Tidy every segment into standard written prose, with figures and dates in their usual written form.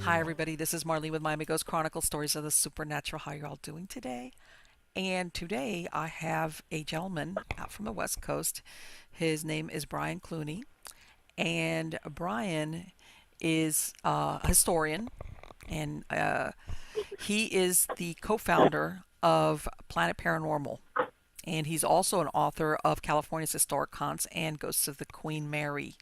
Hi, everybody. This is Marlene with Miami Ghost Chronicles, Stories of the Supernatural. How you all doing today? And today I have a gentleman out from the West Coast. His name is Brian Clune, and Brian is a historian, and he is the co-founder of Planet Paranormal, and he's also an author of California's Historic Haunts and Ghosts of the Queen Mary.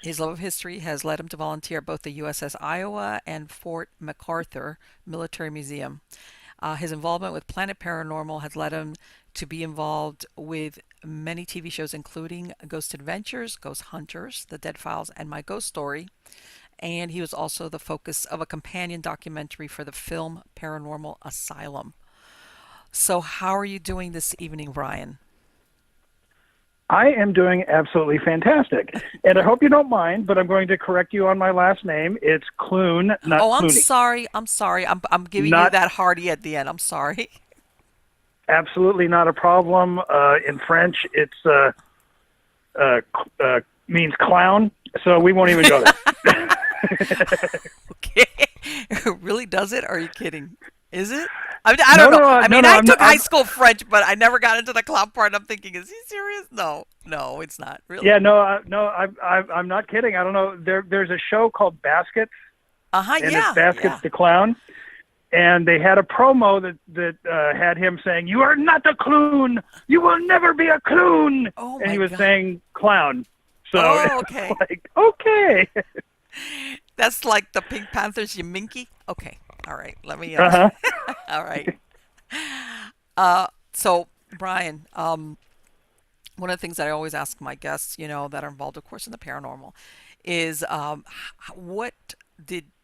His love of history has led him to volunteer at both the USS Iowa and Fort MacArthur Military Museum. His involvement with Planet Paranormal has led him to be involved with many TV shows, including Ghost Adventures, Ghost Hunters, The Dead Files, and My Ghost Story. And he was also the focus of a companion documentary for the film Paranormal Asylum. So, how are you doing this evening, Brian? I am doing absolutely fantastic. And I hope you don't mind, but I'm going to correct you on my last name. It's Clune, not Oh, I'm Clooney. sorry. I'm sorry. I'm giving you Not that hearty at the end. I'm sorry. absolutely not a problem. In French, it's means clown, so we won't even go there. Okay. Really does it? Or are you kidding? Is it? I No, don't know. no, I mean, no. I took high school French, but I never got into the clown part. I'm thinking, is he serious? No, no, it's not. Really? Yeah, no, no. I'm not kidding. I don't know. There's a show called Baskets, Uh-huh, and yeah, it's Baskets yeah. the clown. And they had a promo that had him saying, "You are not a clown. You will never be a clown." Oh, And my he was God. saying clown. So Oh, it's okay. like, okay. That's like the Pink Panthers, you minky? Okay. All right. Let me, Uh-huh. all right. So, Brian, one of the things that I always ask my guests, that are involved, of course, in the paranormal, is what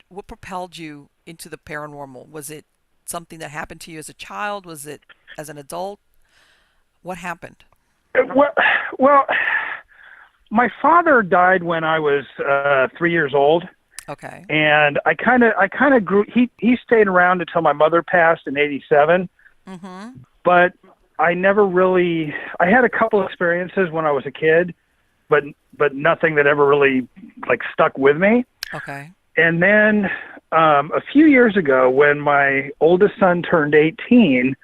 what propelled you into the paranormal? Was it something that happened to you as a child? Was it as an adult? What happened? Well, well, my father died when I was 3 years old, Okay. and I kind of grew. He stayed around until my mother passed in '87, Mm-hmm. but I never really. I had a couple experiences when I was a kid, but nothing that ever really like stuck with me. Okay. And then a few years ago, when my oldest son turned 18,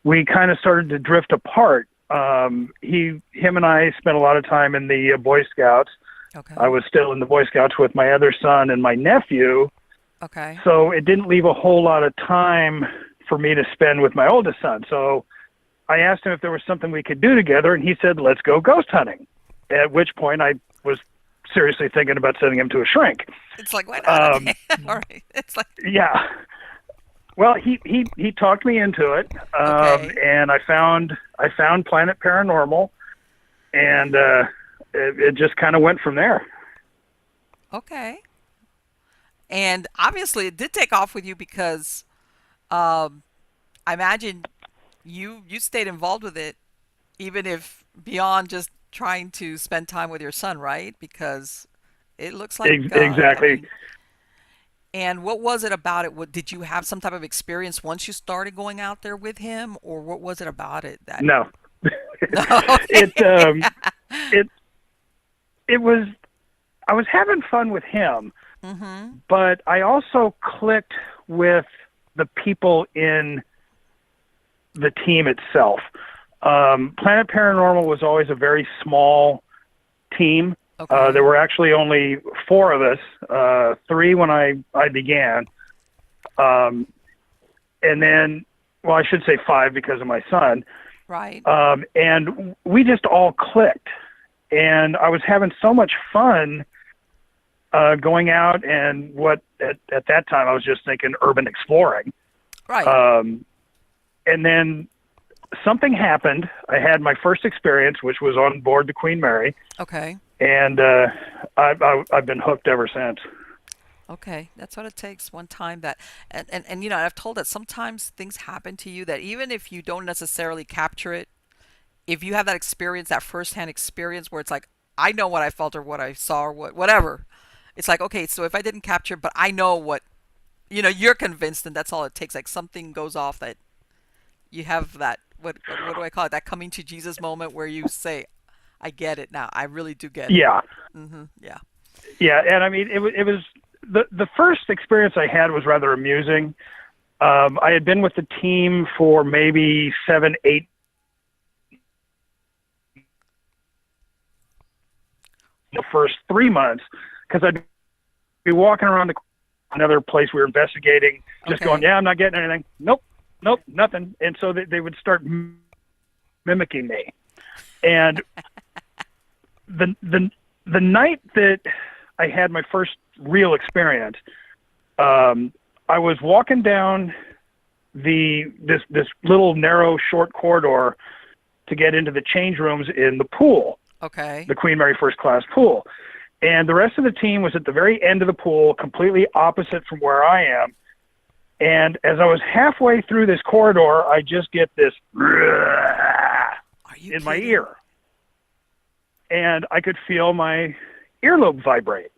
we kind of started to drift apart. Him and I spent a lot of time in the Boy Scouts. Okay. I was still in the Boy Scouts with my other son and my nephew, Okay. so it didn't leave a whole lot of time for me to spend with my oldest son. So I asked him if there was something we could do together, and he said, "Let's go ghost hunting." At which point I was seriously thinking about sending him to a shrink. It's like, why not? Um, Okay. All right. It's like, yeah. Well, he talked me into it, okay. and I found Planet Paranormal, and it just kind of went from there. Okay. And obviously it did take off with you because um, I imagine you stayed involved with it even if beyond just trying to spend time with your son, right? Because it looks like I Exactly. mean, and what was it about it? What did you have some type of experience once you started going out there with him, or what was it about it that No, no, it okay. it it was. I was having fun with him, Mhm. but I also clicked with the people in the team itself. Planet Paranormal was always a very small team. There Okay. were actually only four of us, three when I began, um, and then, well, I should say five because of my son. Right. And we just all clicked, and I was having so much fun going out and what at that time I was just thinking urban exploring. Right. Um, and then something happened. I had my first experience, which was on board the Queen Mary, Okay. and I've been hooked ever since. Okay, that's what it takes. One time that, and I've told that sometimes things happen to you that even if you don't necessarily capture it, if you have that experience, that firsthand experience where it's like, I know what I felt or what I saw or whatever. It's like, okay, so if I didn't capture, but I know what, you're convinced, and that's all it takes. Like something goes off that you have that, what do I call it? That coming to Jesus moment where you say, I get it now. I really do get it. Yeah, Yeah. yeah, and I mean it was the first experience I had was rather amusing. I had been with the team for maybe 7, 8. The first 3 months, because I'd be walking around another place we were investigating, just going, Okay. yeah, I'm not getting anything. Nope, nope, nothing. And so they would start mimicking me. And the night that I had my first real experience, I was walking down this little narrow short corridor to get into the change rooms in the pool, Okay. the Queen Mary First Class pool. And the rest of the team was at the very end of the pool, completely opposite from where I am. And as I was halfway through this corridor, I just get this Are you in my kidding? ear. And I could feel my earlobe vibrate.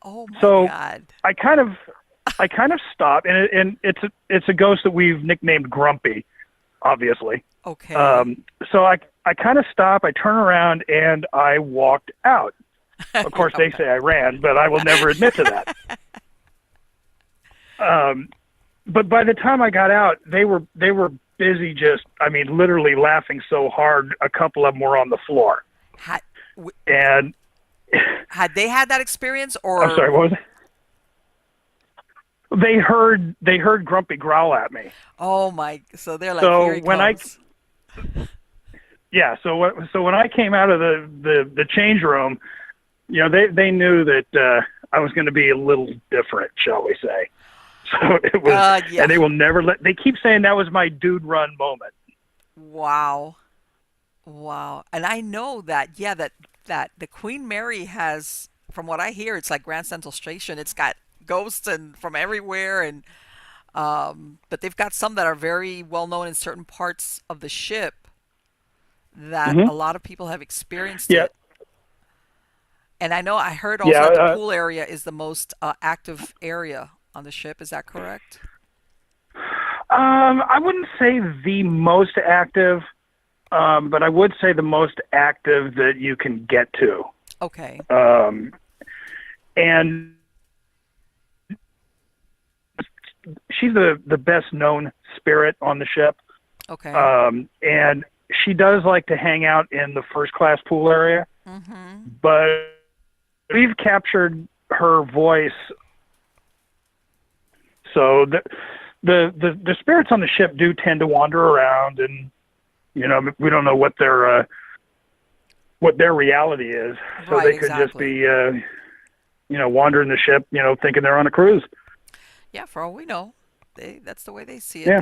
Oh my So God. I kind of stopped, and it's a ghost that we've nicknamed Grumpy, obviously. Okay. So I kind of stopped, I turn around, and I walked out. Of course, they say I ran, but I will never admit to that. But by the time I got out, they were busy just, I mean, literally laughing so hard, a couple of them were on the floor. Had, w- And had they had that experience, I'm or sorry, what was it? They heard Grumpy growl at me. oh my? So they're like, here So he when comes. so when I came out of the change room, they knew that I was going to be a little different, shall we say. So it was, Yeah. and they will never they keep saying that was my dude run moment. Wow. Wow. And I know that, yeah, that the Queen Mary has, from what I hear, it's like Grand Central Station. It's got ghosts and from everywhere, and but they've got some that are very well known in certain parts of the ship that Hmm. a lot of people have experienced Yeah, it. And I know I heard yeah. also that the pool area is the most active area on the ship. Is that correct? I wouldn't say the most active, but I would say the most active that you can get to. Okay. And she's the best known spirit on the ship. Okay. And she does like to hang out in the first class pool area, Mm-hmm. but we've captured her voice. So the spirits on the ship do tend to wander around, and we don't know what their reality is. So Right, they could just exactly. be wandering the ship, thinking they're on a cruise. Yeah, for all we know, that's the way they see it. Yeah,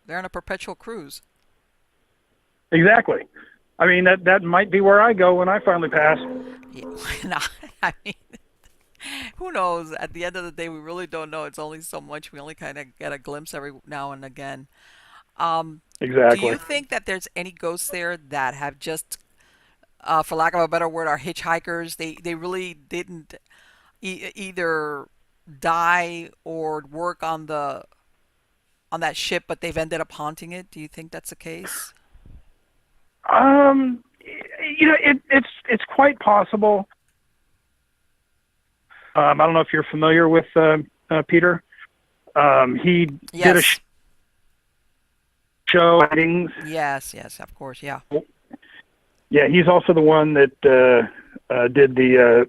They're on a perpetual cruise. exactly. I mean, that might be where I go when I finally pass. Yeah, why not? I mean, who knows? At the end of the day, we really don't know. It's only so much. We only kind of get a glimpse every now and again. Um, do Exactly. you think that there's any ghosts there that have just, for lack of a better word, are hitchhikers? They really didn't either die or work on that ship, but they've ended up haunting it. Do you think that's the case? Um, it's quite possible. I don't know if you're familiar with Peter. He did a Yes. show. Weddings. Yes, yes, of course, yeah. Yeah, he's also the one that did the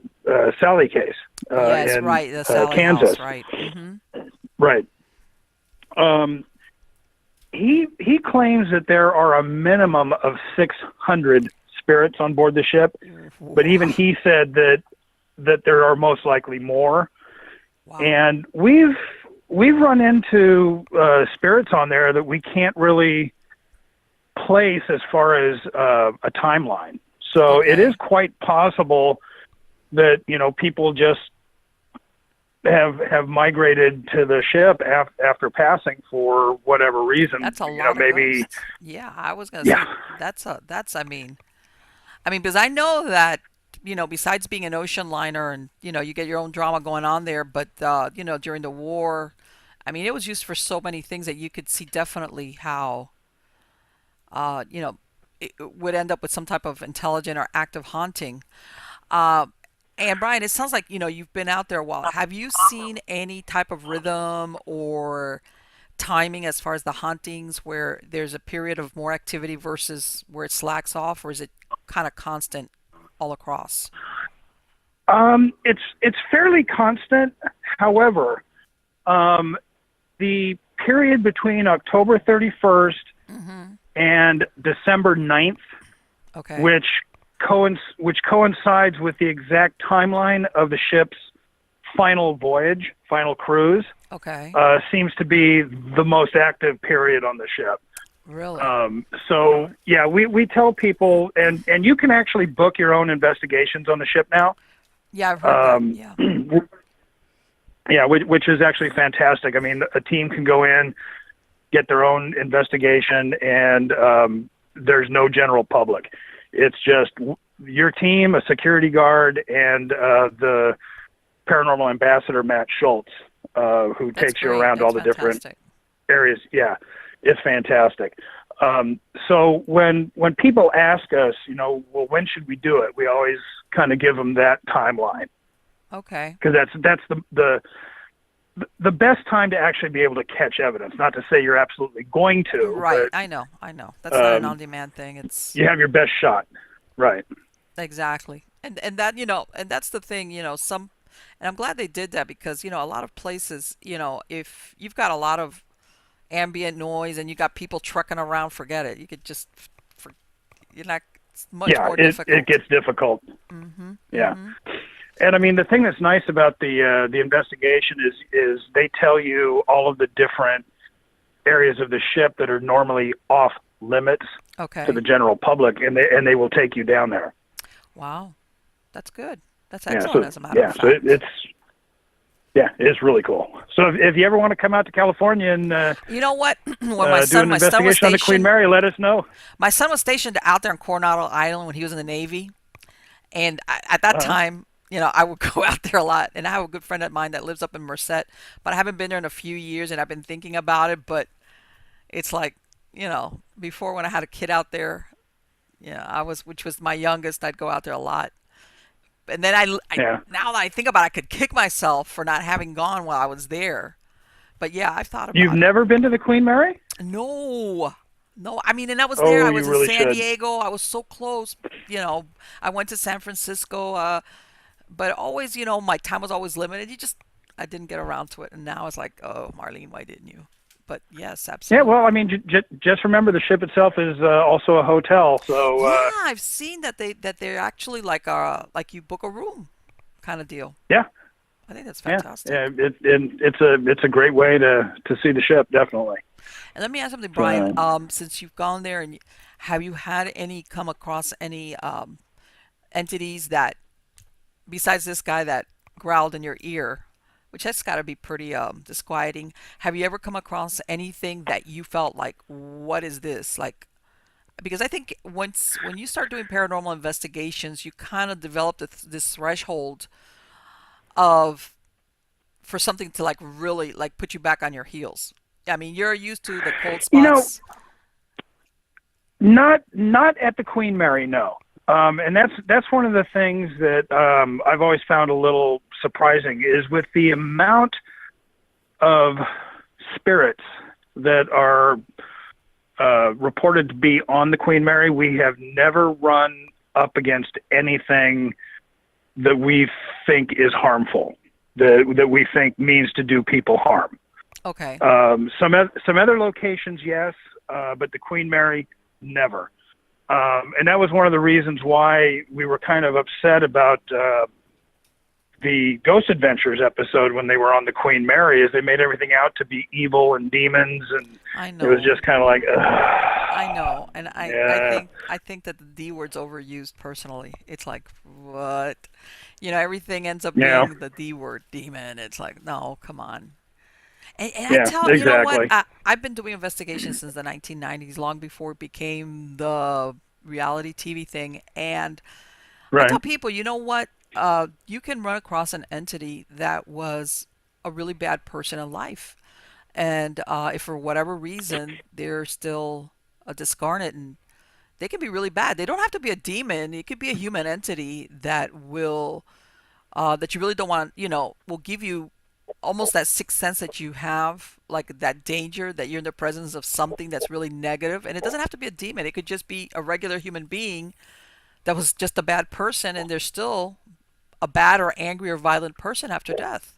Sally case Yes, in right, the Sally Kansas. House, right. Right. Um, he claims that there are a minimum of 600 spirits on board the ship, but even Wow. he said that there are most likely more. Wow. And we've run into spirits on there that we can't really place as far as a timeline. So it is Okay. quite possible that people just have migrated to the ship after passing for whatever reason. That's a lot of Maybe. ghosts. Yeah, I was gonna say Yeah. that's I mean because I know that besides being an ocean liner and you get your own drama going on there, but during the war, I mean it was used for so many things that you could see definitely how uh you know it would end up with some type of intelligent or active haunting. Uh, And Brian, it sounds like, you've been out there a while. Have you seen any type of rhythm or timing as far as the hauntings where there's a period of more activity versus where it slacks off, or is it kind of constant all across? It's fairly constant. However, um, the period between October 31st Mm-hmm. and December 9th, Okay. which which coincides with the exact timeline of the ship's final voyage, final cruise, Okay. seems to be the most active period on the ship. Really? So yeah, we tell people, and you can actually book your own investigations on the ship now. Yeah, I've heard that. Um, Yeah. yeah, which is actually fantastic. I mean, a team can go in, get their own investigation, and there's no general public. It's just your team, a security guard, and the paranormal ambassador, Matt Schultz, who That's takes you great. around That's all the different fantastic. areas. Yeah, it's fantastic. So when people ask us, well, when should we do it? We always kind of give them that timeline, Okay. because that's the best time to actually be able to catch evidence. Not to say you're absolutely going to, Right. but I know. I know. That's not an um, on-demand thing. It's you have your best shot. Right. exactly. And that, and that's the thing, some and I'm glad they did that because, a lot of places, if you've got a lot of ambient noise and you got people trucking around, forget it. You could just for, you're not it's much Yeah, more it difficult. gets difficult. Mhm. Yeah. Mhm. And I mean, the thing that's nice about the investigation is they tell you all of the different areas of the ship that are normally off limits to the Okay. general public, and they will take you down there. Wow. That's good. That's Yeah. excellent So as a matter of yeah. So fact. it's really cool. So if you ever want to come out to California and You know what? When do an my son was investigation on the Queen stationed, Mary, let us know. out there in Coronado Island when he was in the Navy. And at that Uh-huh. time, I would go out there a lot. And I have a good friend of mine that lives up in Merced, but I haven't been there in a few years and I've been thinking about it. But it's like, before when I had a kid out there, which was my youngest, I'd go out there a lot. And then Yeah. now that I think about it, I could kick myself for not having gone while I was there. But yeah, I've thought You've about it. never been to the Queen Mary? No, no. I mean, and I was there. Oh, I you was in really San should. Diego. I was so close. You know, I went to San Francisco. But always, my time was always limited. I didn't get around to it. And now it's like, oh, Marlene, why didn't you? But yes, Yeah, well, I absolutely. mean, just remember the ship itself is also a hotel. So, Yeah, I've seen that they're actually like you book a room kind of deal. yeah, I think that's yeah, yeah. fantastic. It's a great way to see the ship, definitely. And let me ask something, Brian. So, Since you've gone there, and have you had any come across any entities that besides this guy that growled in your ear, which has got to be pretty disquieting. Have you ever come across anything that you felt like, what is this? Like, because I think when you start doing paranormal investigations, you kind of develop this threshold of for something to like really like put you back on your heels. I mean, you're used to the cold you know, spots. not at the Queen Mary, no. And that's one of the things that I've always found a little surprising is with the amount of spirits that are reported to be on the Queen Mary. We have never run up against anything that we think is harmful, that we think means to do people harm. Okay. Some other locations, yes, but the Queen Mary, never. And that was one of the reasons why we were kind of upset about the Ghost Adventures episode when they were on the Queen Mary, is they made everything out to be evil and demons, and I it was know. just kind of like, I know, and yeah, I think that the D word's overused personally. It's like what, everything ends up yeah, being the D word, demon. It's like no, come on. And I yeah, tell you know what, exactly. I've been doing investigations since the 1990s, long before it became the reality TV thing. And I tell Right. people, you know what, you can run across an entity that was a really bad person in life, and if for whatever reason they're still a discarnate and they can be really bad. They don't have to be a demon. It could be a human entity that will that you really don't want, will give you almost that sixth sense that you have, like that danger that you're in the presence of something that's really negative. And it doesn't have to be a demon. It could just be a regular human being that was just a bad person, and they're still a bad or angry or violent person after death.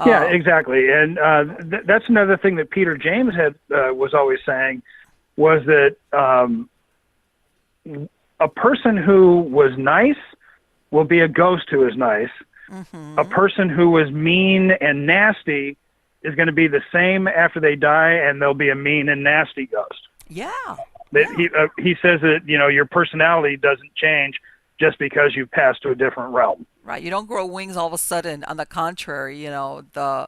Yeah, Uh, exactly. And that's another thing that Peter James had was always saying was that a person who was nice will be a ghost who is nice. A mm-hmm. person who was mean and nasty is going to be the same after they die, and they'll be a mean and nasty ghost. Yeah, That yeah. he says that your personality doesn't change just because you pass to a different realm. Right. You don't grow wings all of a sudden. On the contrary, the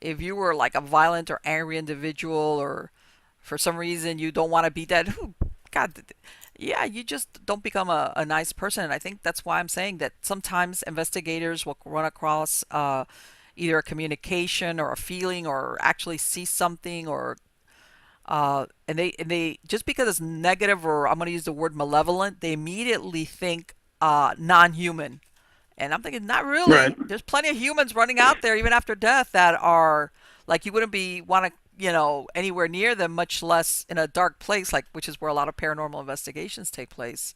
if you were like a violent or angry individual, or for some reason you don't want to be dead, God, yeah, you just don't become a nice person. And I think that's why I'm saying that sometimes investigators will run across either a communication or a feeling, or actually see something, or and they just because it's negative, or I'm going to use the word malevolent, they immediately think non-human. And I'm thinking, not Right. really. There's plenty of humans running out there, even after death, that are like you wouldn't be want to, anywhere near them, much less in a dark place, like which is where a lot of paranormal investigations take place.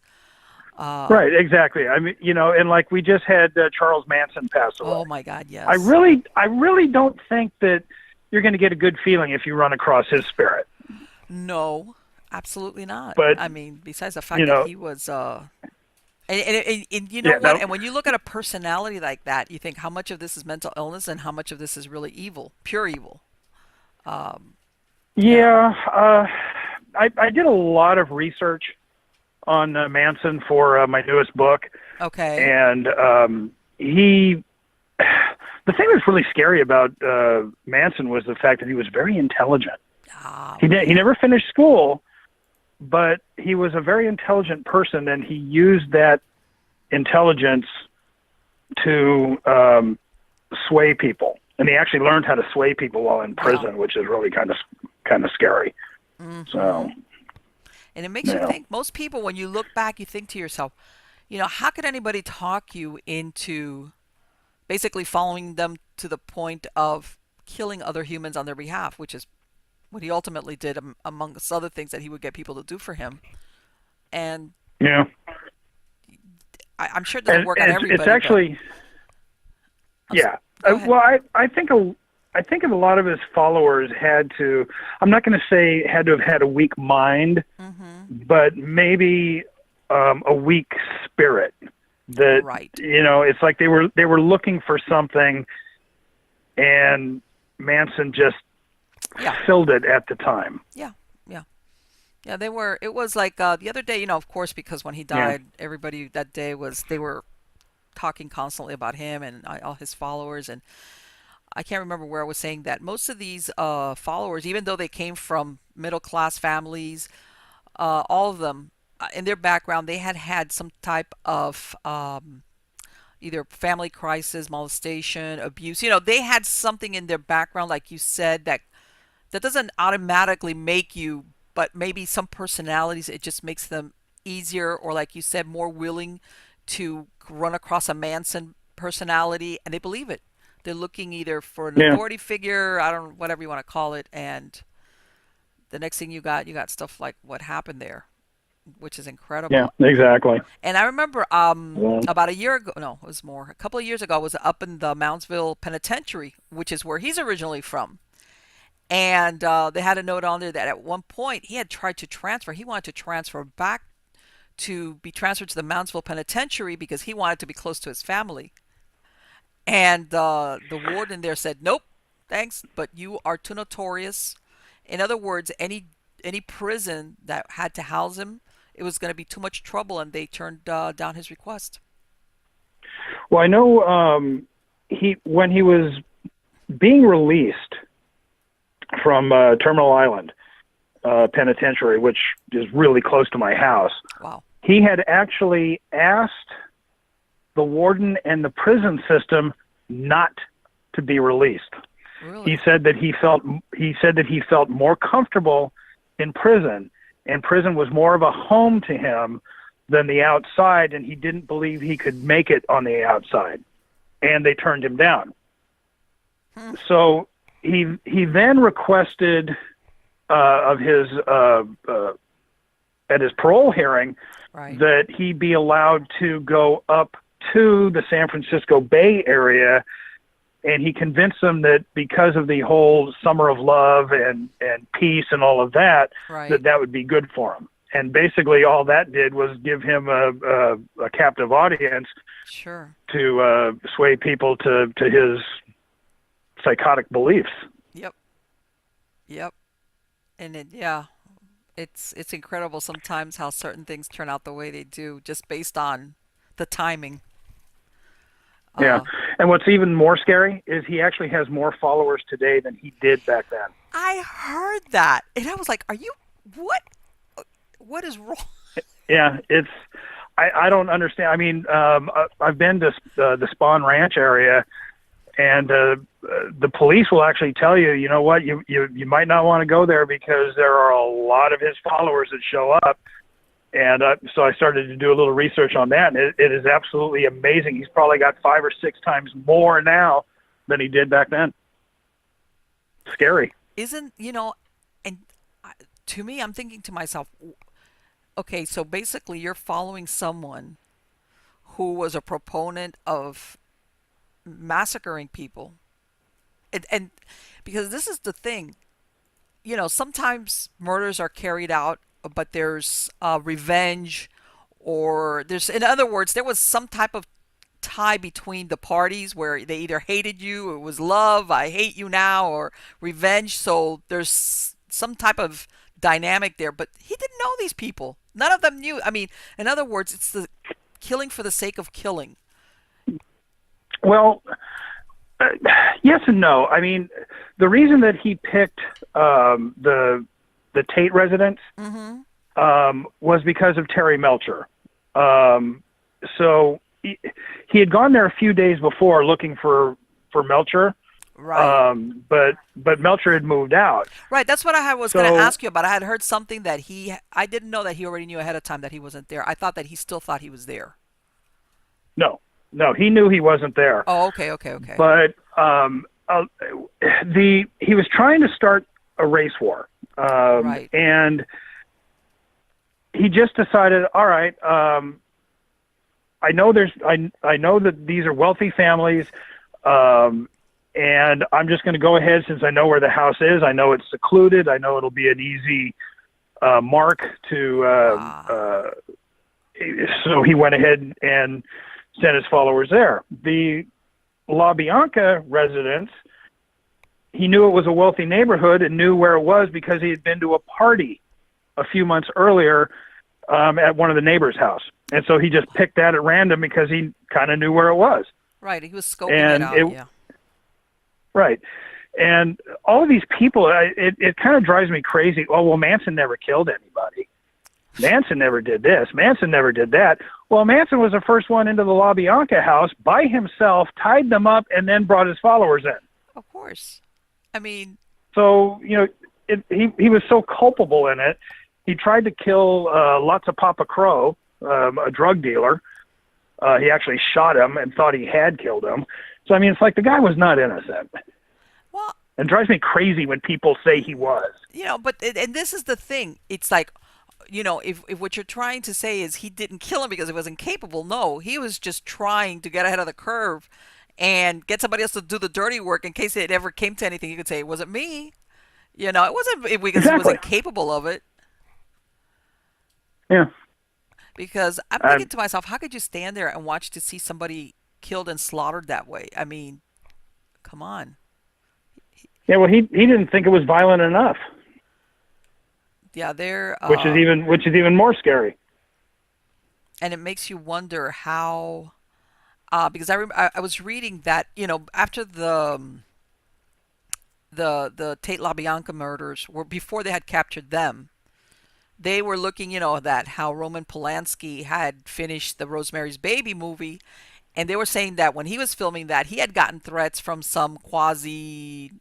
Right, exactly. I mean, and like we just had Charles Manson pass away. Oh my God, I yes. really, I really don't think that you're going to get a good feeling if you run across his spirit. No, absolutely not. But I mean, besides the you fact that know, he was, and you know yeah, what? no, And when you look at a personality like that, you think how much of this is mental illness and how much of this is really evil, pure evil. Um, you know. yeah. I did a lot of research on Manson for my newest book, Okay. and he. The thing that's really scary about Manson was the fact that he was very intelligent. Ah, He yeah. never finished school, but he was a very intelligent person, and he used that intelligence to sway people. And he actually learned how to sway people while in Yeah. prison, which is really kind of scary. Mm-hmm. So, And it makes you you know, think. Most people, when you look back, you think to yourself, how could anybody talk you into basically following them to the point of killing other humans on their behalf, which is what he ultimately did, amongst other things that he would get people to do for him. And yeah, I'm sure it doesn't and work on it's everybody, but actually I'm, s- yeah. go ahead. Well, I think a lot of his followers had to. I'm not going to say had to have had a weak mind, Mm-hmm. but maybe a weak spirit. That Right. it's like they were looking for something, and Manson just Yeah. filled it at the time. Yeah. Yeah. Yeah. They were. It was like the other day. Of course, because when he Yeah, died, everybody that day they were talking constantly about him and all his followers. And I can't remember where I was saying that most of these followers, even though they came from middle class families, all of them, in their background, they had had some type of either family crisis, molestation, abuse. They had something in their background, like you said, that doesn't automatically make you, but maybe some personalities, it just makes them easier, or like you said, more willing to run across a Manson personality, and they believe it. They're looking either for an yeah, authority figure, I don't, whatever you want to call it, and the next thing you got stuff like what happened there, which is yeah, incredible. exactly. And I remember Yeah, about a year ago, no, it was more, a couple of years ago, I was up in the Moundsville Penitentiary, which is where he's originally from. And they had a note on there that at one point he had tried to transfer. He wanted to transfer back to be transferred to the Moundsville Penitentiary because he wanted to be close to his family. And the warden there said, "Nope, thanks, but you are too notorious." In other words, any prison that had to house him, it was going to be too much trouble, and they turned down his request. well, I know he when he was being released from Terminal Island Penitentiary, which is really close to my house. Wow. He had actually asked the warden and the prison system not to be released. He Really? said that he felt more comfortable in prison, and prison was more of a home to him than the outside, and he didn't believe he could make it on the outside, and they turned him down. So he then requested of his at his parole hearing Right. that he be allowed to go up to the San Francisco Bay Area, and he convinced them that because of the whole summer of love and peace and all of that, Right. that would be good for him. And basically all that did was give him a captive audience Sure. to sway people to his psychotic beliefs. Yep. Yep. And yeah, it's incredible sometimes how certain things turn out the way they do just based on the timing. Yeah. Uh, And what's even more scary is he actually has more followers today than he did back then. I heard that, and I was like, "Are you what? What is wrong?" Yeah, I don't understand. I mean, I've been to the Spawn Ranch area, and the police will actually tell you, you know what, you might not want to go there because there are a lot of his followers that show up. And so I started to do a little research on that, and it is absolutely amazing. He's probably got 5 or 6 times more now than he did back then. Scary. Isn't and to me, I'm thinking to myself, okay, so basically, you're following someone who was a proponent of massacring people, and because this is the thing, sometimes murders are carried out, but there's revenge, or in other words, there was some type of tie between the parties where they either hated you, or it was love, I hate you now, or revenge. So there's some type of dynamic there, but he didn't know these people. None of them knew. I mean, in other words, it's the killing for the sake of killing. Well, yes and no. I mean, the reason that he picked the Tate residence was because of Terry Melcher. So he had gone there a few days before looking for Melcher, Right. but Melcher had moved out. Right. That's what was going to So ask you about. I had heard something that I didn't know that he already knew ahead of time that he wasn't there. I thought that he still thought he was there. no, he knew he wasn't there. Oh, okay, okay, okay. But he was trying to start a race war, Right. and he just decided, all right, I know I know that these are wealthy families, and I'm just going to go ahead since I know where the house is. I know it's secluded. I know it'll be an easy mark to. So he went ahead and sent his followers there. The La Bianca residence, he knew it was a wealthy neighborhood and knew where it was because he had been to a party a few months earlier at one of the neighbors' house. And so he just picked that at random because he kind of knew where it was. Right. He was scoping it And out. Yeah. right. And all of these people, it kind of drives me crazy. Oh, well, Manson never killed anybody. Manson never did this. Manson never did that. Well, Manson was the first one into the La Bianca house by himself, tied them up, and then brought his followers in. Of course. I mean, So, he was so culpable in it. He tried to kill lots of Papa Crow, a drug dealer. He actually shot him and thought he had killed him. So, I mean, it's like the guy was not innocent. well, It drives me crazy when people say he was. but and this is the thing. It's like, if what you're trying to say is he didn't kill him because he was incapable, no, he was just trying to get ahead of the curve and get somebody else to do the dirty work in case it ever came to anything. He could say, it wasn't me. It wasn't because he was Exactly. incapable of it. Yeah. Because I'm thinking to myself, how could you stand there and watch to see somebody killed and slaughtered that way? I mean, come on. Yeah, well, he didn't think it was violent enough, Yeah, they're which is even more scary. and it makes you wonder how because I was reading that after the Tate LaBianca murders were before they had captured them, they were looking that how Roman Polanski had finished the Rosemary's Baby movie, and they were saying that when he was filming that he had gotten threats from some quasi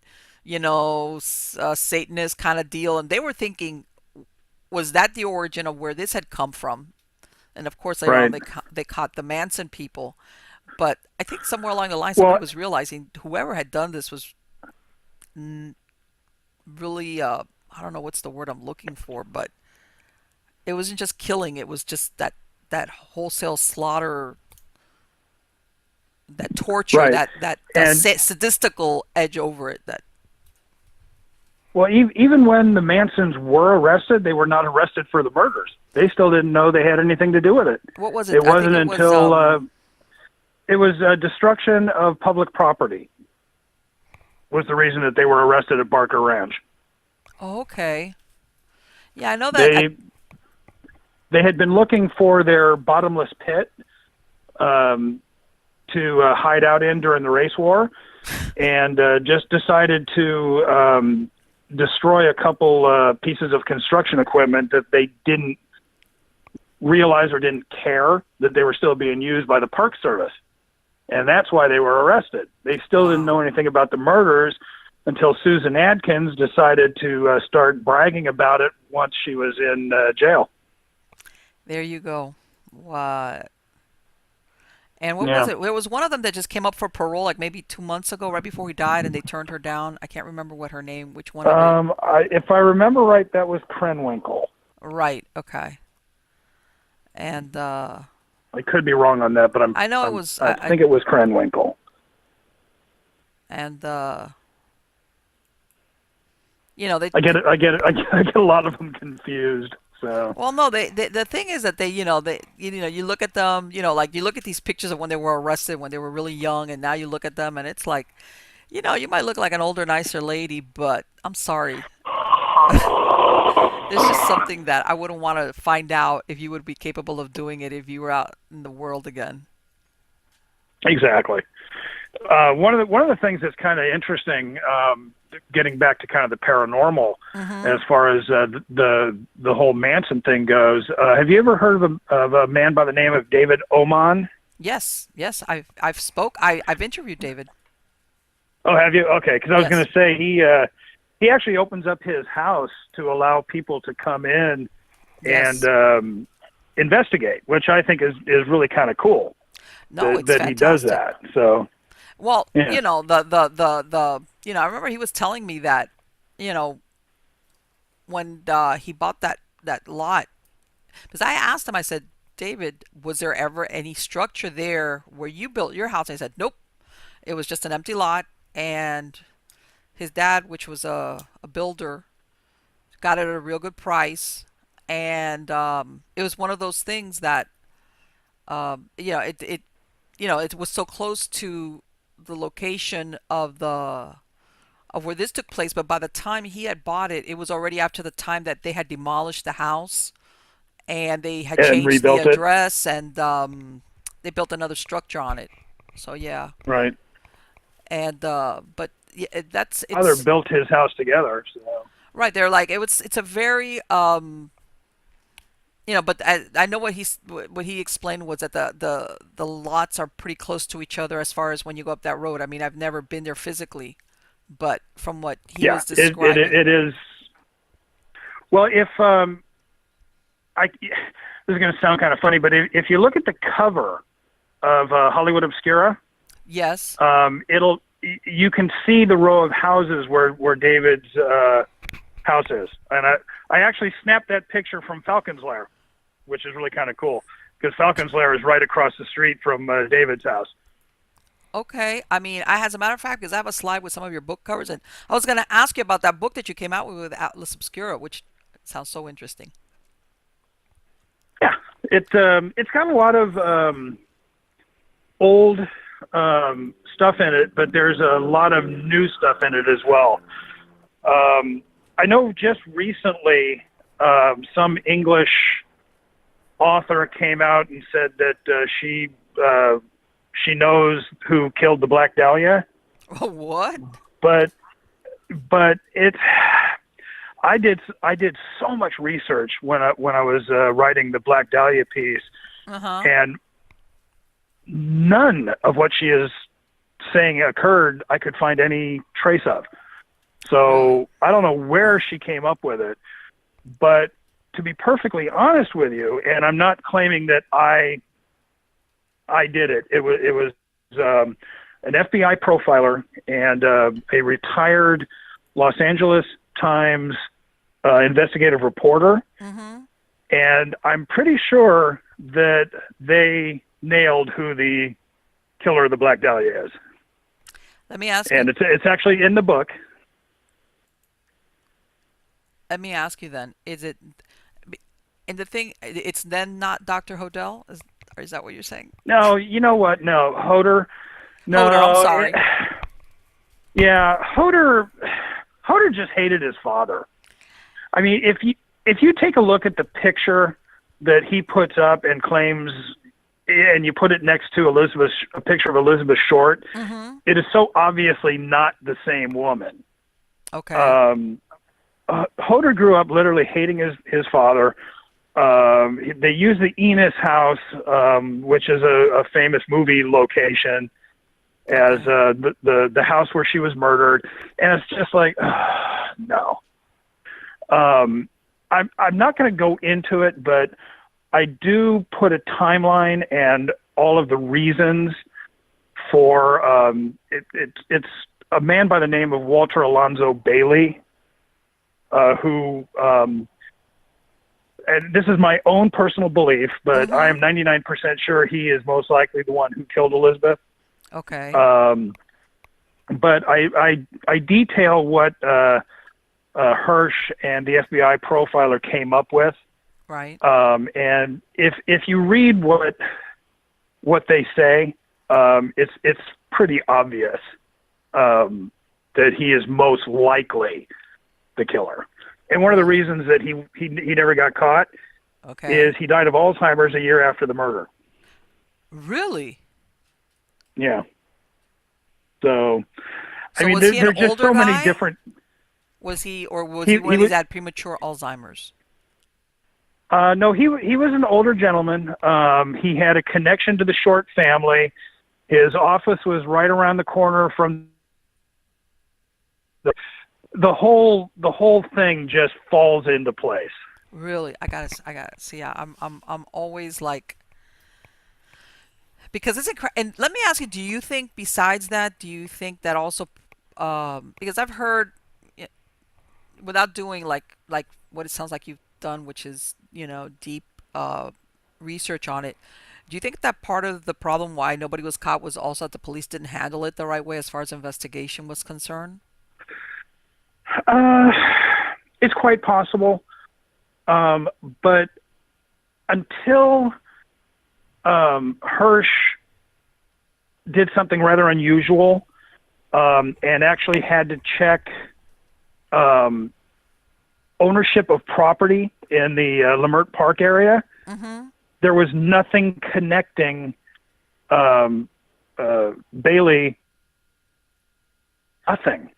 Satanist kind of deal, and they were thinking, was that the origin of where this had come from? And of course, later on, Right. they caught the Manson people. But I think somewhere along the line, somebody Well, was realizing whoever had done this was really, I don't know what's the word I'm looking for, but it wasn't just killing. It was just that wholesale slaughter, that torture, right. that And sadistical edge over it. That well, even when the Mansons were arrested, they were not arrested for the murders. They still didn't know they had anything to do with it. what was it? It I think wasn't it was until it was destruction of public property was the reason that they were arrested at Barker Ranch. oh, okay. Yeah, I know that. They had been looking for their bottomless pit um, to hide out in during the race war, and just decided to destroy a couple pieces of construction equipment that they didn't realize or didn't care that they were still being used by the Park Service. And that's why they were arrested. They still didn't know anything about the murders until Susan Adkins decided to start bragging about it once she was in jail. There you go. What? And what was Yeah. it? It was one of them that just came up for parole like maybe 2 months ago, right before he died, and they turned her down. I can't remember what her name, which one of it. If I remember right, that was Krenwinkel. Right. Okay. And I could be wrong on that, but I know it was. I think it was Krenwinkel. And you know they. I get it. I get a lot of them confused. So Well, no, the thing is that you look at them, like you look at these pictures of when they were arrested, when they were really young, and now you look at them, and it's like, you might look like an older, nicer lady, but I'm sorry. There's just something that I wouldn't want to find out if you would be capable of doing it if you were out in the world again. exactly. One of the things that's kind of interesting, getting back to kind of the paranormal, Hmm. as far as the whole Manson thing goes. Have you ever heard of a man by the name of David Oman? Yes, yes, I've interviewed David. Oh, have you? Okay, because I was going Yes, to say he actually opens up his house to allow people to come in and yes. investigate, which I think is really kind of cool No, it's that he does fantastic. that. So Well, yeah, I remember he was telling me that, you know, when he bought that lot, because I asked him, I said, David, was there ever any structure there where you built your house? And he said, nope, it was just an empty lot, and his dad, which was a builder, got it at a real good price, and it was one of those things that, it was so close to the location of where this took place, but by the time he had bought it, it was already after the time that they had demolished the house and they had and changed the rebuilt it. address, and they built another structure on it. So yeah, Right. and but yeah, Father it's built his house together. So right. They're like it's a very but I know what he explained was that the lots are pretty close to each other as far as when you go up that road. I mean, I've never been there physically, but from what he yeah, was describing. it is. Well, if this is going to sound kind of funny, but if you look at the cover of Hollywood Obscura, Yes. you can see the row of houses where David's house is, and I actually snapped that picture from Falcon's Lair, which is really kind of cool because Falcon's Lair is right across the street from David's house. Okay. I mean, as a matter of fact, because I have a slide with some of your book covers, and I was going to ask you about that book that you came out with Atlas Obscura, which sounds so interesting. Yeah, it's got a lot of old stuff in it, but there's a lot of new stuff in it as well. I know just recently some English author came out and said that she knows who killed the Black Dahlia, What? but it's I did so much research when I was writing the Black Dahlia piece, Uh-huh. and none of what she is saying occurred I could find any trace of. So I don't know where she came up with it, but to be perfectly honest with you, and I'm not claiming that I did it. It was an FBI profiler and a retired Los Angeles Times investigative reporter, and I'm pretty sure that they nailed who the killer of the Black Dahlia is. Let me ask And you. it's actually in the book. Let me ask you then. Is it? And the thing, it's then not Dr. Hodel? Or is that what you're saying? No, you know what? No, Hoder. Hodor, I'm No, sorry. yeah, Hoder just hated his father. I mean, if you take a look at the picture that he puts up and claims, and you put it next to a picture of Elizabeth Short, it is so obviously not the same woman. Okay. Hoder grew up literally hating his father. They use the Enos house, which is a famous movie location, as the house where she was murdered, and it's just like, no. I'm not going to go into it, but I do put a timeline and all of the reasons for it's a man by the name of Walter Alonzo Bailey, who and this is my own personal belief, but I am 99% sure he is most likely the one who killed Elizabeth. Okay. But I detail what Hirsch and the FBI profiler came up with. Right. And if you read what they say, it's pretty obvious that he is most likely the killer. And one of the reasons that he never got caught is he died of Alzheimer's a year after the murder. Really? Yeah. So I mean, was he an there's just older so many guy? different. Was he when he's had premature Alzheimer's? No, he was an older gentleman. He had a connection to the Short family. His office was right around the corner from the whole thing just falls into place. Really? I gotta see. Yeah, I'm always like, because it's and let me ask you, do you think besides that, do you think that also, because I've heard, without doing like what it sounds like you've done, which is, deep research on it, do you think that part of the problem why nobody was caught was also that the police didn't handle it the right way as far as investigation was concerned? It's quite possible, but until Hirsch did something rather unusual and actually had to check ownership of property in the Lamert Park area, there was nothing connecting Bailey. Nothing.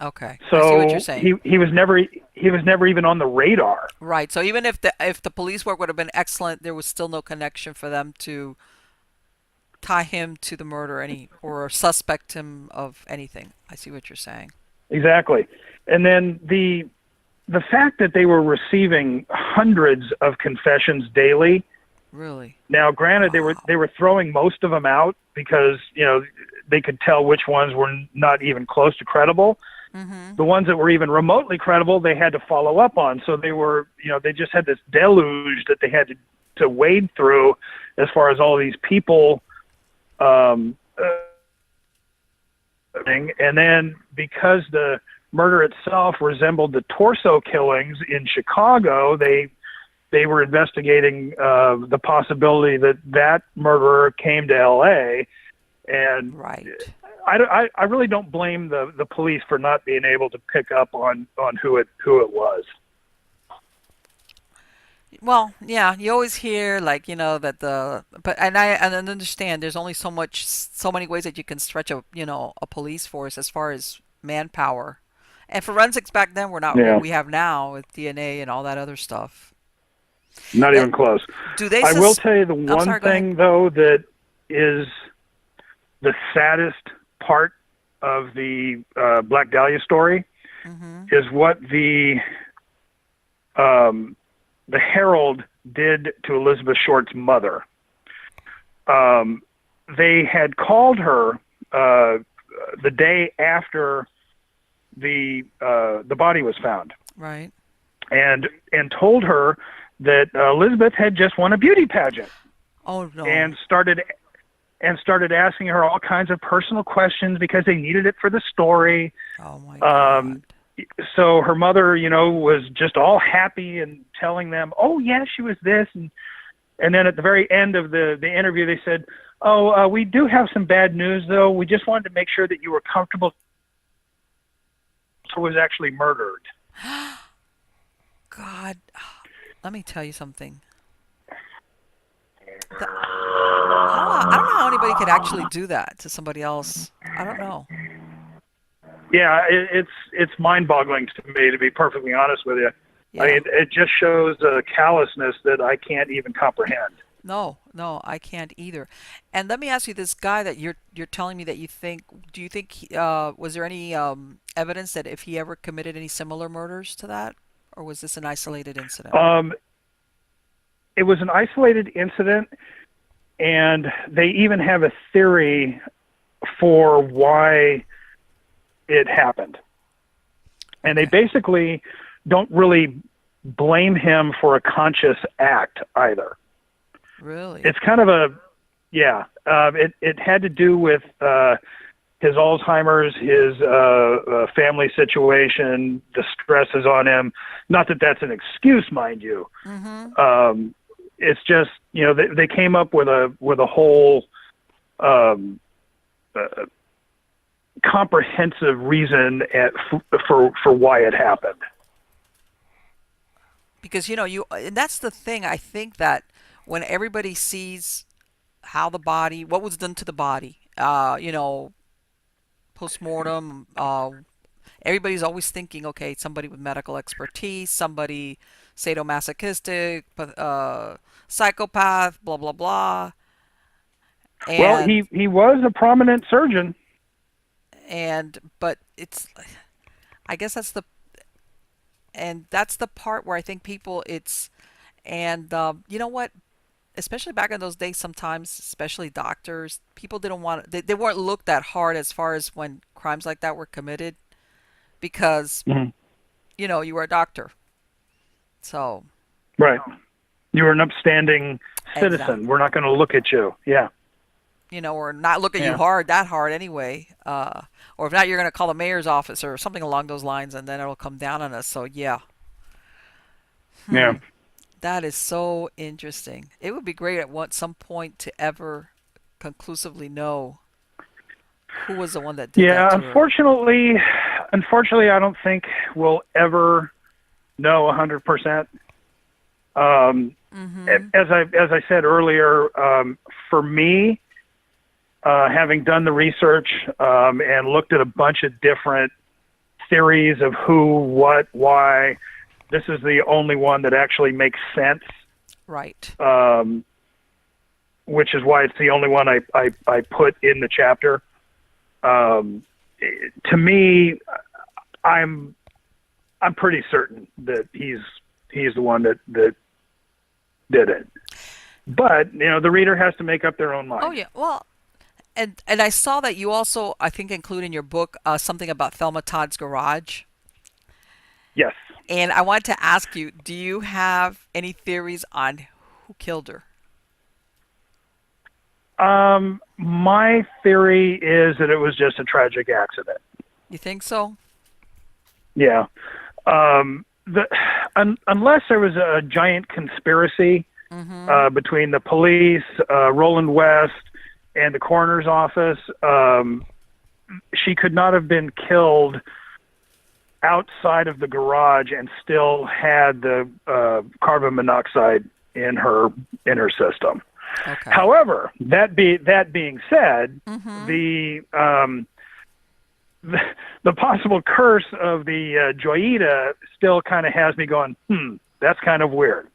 Okay. So I see what you're saying. he was never even on the radar. Right. So even if the police work would have been excellent, there was still no connection for them to tie him to the murder or suspect him of anything. I see what you're saying. Exactly. And then the fact that they were receiving hundreds of confessions daily. Really? Now, granted, they were throwing most of them out because they could tell which ones were not even close to credible. The ones that were even remotely credible, they had to follow up on. So they were, they just had this deluge that they had to wade through as far as all these people. And then because the murder itself resembled the torso killings in Chicago, they were investigating the possibility that murderer came to L.A. And right. I really don't blame the police for not being able to pick up on who it was. Well, yeah, you always hear that I understand there's only so many ways that you can stretch a police force as far as manpower, and forensics back then were not what we have now with DNA and all that other stuff. Not even close. Do they? I will tell you the one thing though that is the saddest part of the Black Dahlia story is what the the Herald did to Elizabeth Short's mother. They had called her the day after the body was found, Right. and told her that Elizabeth had just won a beauty pageant, Oh no. and started asking her all kinds of personal questions because they needed it for the story. Oh my God. So her mother, was just all happy and telling them, "Oh yeah, she was this," and then at the very end of the interview, they said, "Oh, we do have some bad news though. We just wanted to make sure that you were comfortable." So was actually murdered. God, let me tell you something. I don't know how anybody could actually do that to somebody else. I don't know. Yeah, it's mind-boggling to me, to be perfectly honest with you. Yeah. I mean, it just shows a callousness that I can't even comprehend. No, I can't either. And let me ask you, this guy that you're telling me that you think, do you think was there any evidence that if he ever committed any similar murders to that, or was this an isolated incident? It was an isolated incident, and they even have a theory for why it happened. And they basically don't really blame him for a conscious act either. Really? It's kind of it had to do with his Alzheimer's, his family situation, the stresses on him. Not that that's an excuse, mind you. Mm-hmm. It's just, they came up with a whole comprehensive reason for why it happened. Because and that's the thing. I think that when everybody sees how what was done to the body, post-mortem, everybody's always thinking, okay, somebody with medical expertise, somebody sadomasochistic, psychopath, blah blah blah. Well, And he was a prominent surgeon. But I guess that's the part where I think people you know what, especially back in those days, sometimes, especially doctors, people didn't want they weren't looked that hard as far as when crimes like that were committed, because Mm-hmm. you were a doctor. So Right. You were an upstanding citizen. Exactly. We're not going to look at you. Yeah. Or not look at you that hard anyway. Or if not, you're going to call the mayor's office or something along those lines, and then it'll come down on us. So yeah. Yeah. That is so interesting. It would be great at some point to ever conclusively know who was the one that did that to her. Unfortunately, I don't think we'll ever know 100%. Mm-hmm. As I said earlier, for me, having done the research and looked at a bunch of different theories of who, what, why, this is the only one that actually makes sense. Right. Which is why it's the only one I put in the chapter. To me, I'm pretty certain that he's the one that did it. But the reader has to make up their own mind. Oh yeah. Well, and I saw that you also, I think, include in your book something about Thelma Todd's garage. Yes. And I wanted to ask you, do you have any theories on who killed her? My theory is that it was just a tragic accident. You think so? Yeah. Unless there was a giant conspiracy between the police, Roland West, and the coroner's office, she could not have been killed outside of the garage and still had the carbon monoxide in her system. Okay. However, that being said, the possible curse of the Joyita still kind of has me going, that's kind of weird.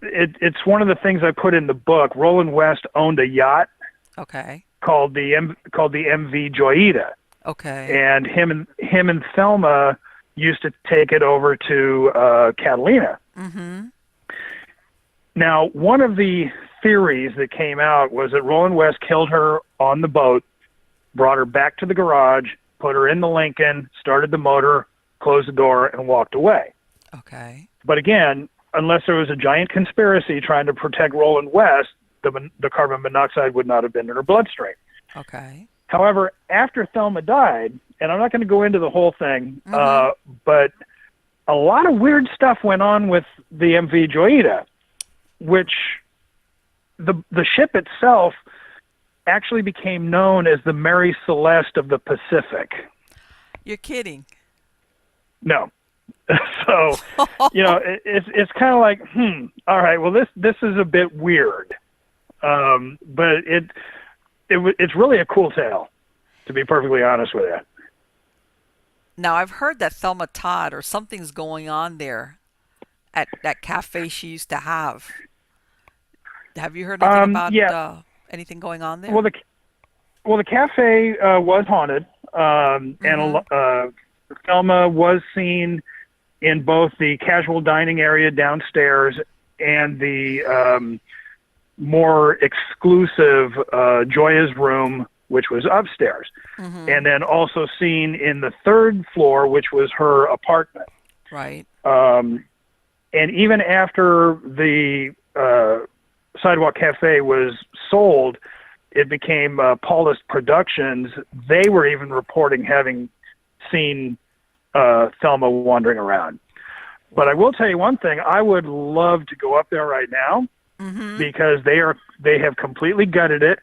It's one of the things I put in the book. Roland West owned a yacht. Okay. Called the MV Joyita. Okay. And him and Thelma used to take it over to Catalina Mm-hmm. Now, one of the theories that came out was that Roland West killed her on the boat, brought her back to the garage, put her in the Lincoln, started the motor, closed the door, and walked away. Okay. But again, unless there was a giant conspiracy trying to protect Roland West, the carbon monoxide would not have been in her bloodstream. Okay. However, after Thelma died, and I'm not going to go into the whole thing, but a lot of weird stuff went on with the MV Joyita, which the ship itself actually became known as the Mary Celeste of the Pacific. You're kidding. No. So, it's kind of like, all right, well, this is a bit weird. But it's really a cool tale, to be perfectly honest with you. Now, I've heard that Thelma Todd or something's going on there at that cafe she used to have. Have you heard anything about Yeah. anything going on there? Well, the cafe was haunted, and Thelma was seen in both the casual dining area downstairs and the more exclusive Joya's room, which was upstairs, and then also seen in the third floor, which was her apartment. Right. And even after the Sidewalk Cafe was sold, it became Paulist Productions. They were even reporting having seen Thelma wandering around. But I will tell you one thing: I would love to go up there right now because they have completely gutted it.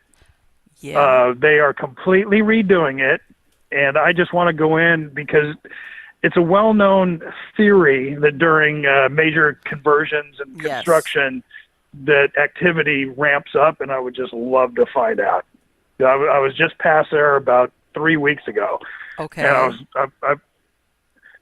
Yeah. They are completely redoing it, and I just want to go in because it's a well-known theory that during major conversions and construction, that activity ramps up, and I would just love to find out. I was just past there about 3 weeks ago. Okay. And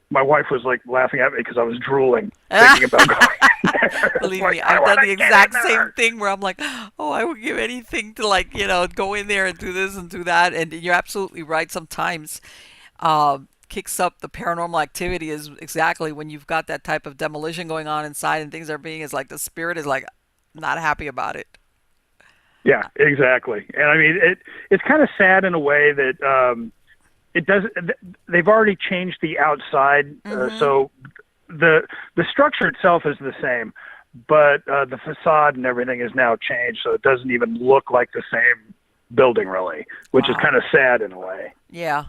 my wife was like laughing at me because I was drooling thinking about going there. Believe me, I've done the exact same thing where I'm like, oh, I would give anything to go in there and do this and do that. And you're absolutely right. Sometimes kicks up the paranormal activity is exactly when you've got that type of demolition going on inside and things are being, it's like the spirit is like not happy about it. Yeah, exactly. And I mean, it's kind of sad in a way that it does. They've already changed the outside, so the structure itself is the same, but the facade and everything is now changed, so it doesn't even look like the same building really, which is kind of sad in a way. Yeah,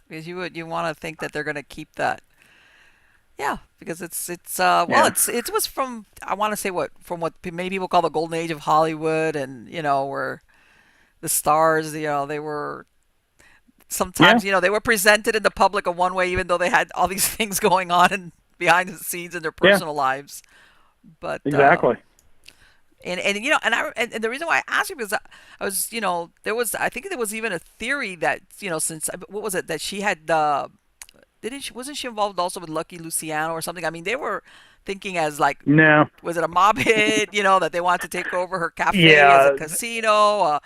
because you want to think that they're going to keep that. Yeah, because it was from, I want to say, from what many people call the golden age of Hollywood, and where the stars, they were sometimes, they were presented in the public in one way, even though they had all these things going on and behind the scenes in their personal lives. But exactly. And the reason why I asked you because I was, I think there was even a theory that, since, what was it, that she had wasn't she involved also with Lucky Luciano or something? I mean, they were thinking as like, no, was it a mob hit, that they wanted to take over her cafe as a casino?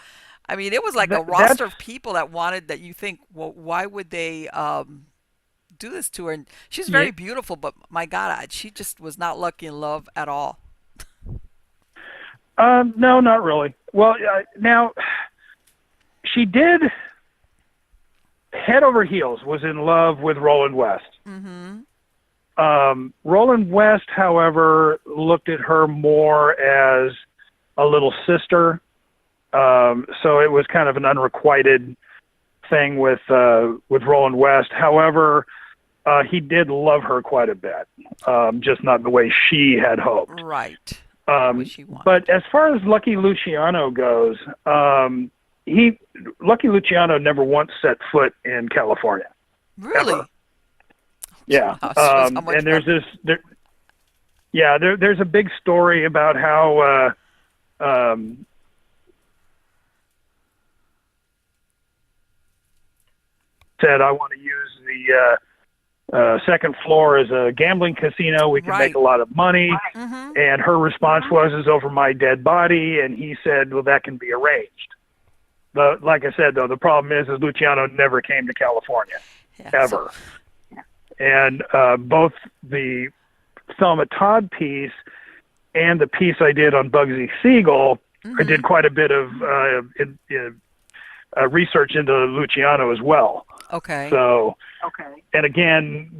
I mean, it was like a roster of people that wanted, that you think, well, why would they do this to her? And she's very beautiful, but my God, she just was not lucky in love at all. No, not really. Well, now, she did, head over heels, was in love with Roland West. Roland West, however, looked at her more as a little sister. So it was kind of an unrequited thing with Roland West. However, he did love her quite a bit, just not the way she had hoped. Right. But as far as Lucky Luciano goes, Lucky Luciano never once set foot in California. Really? Ever. Yeah. And there's there's a big story about how said, I want to use the second floor as a gambling casino. We can make a lot of money. And her response was, over my dead body. And he said, well, that can be arranged. But like I said, though, the problem is Luciano never came to California, ever. And both the Thelma Todd piece and the piece I did on Bugsy Siegel, I did quite a bit of research into Luciano as well. Okay. So, and again,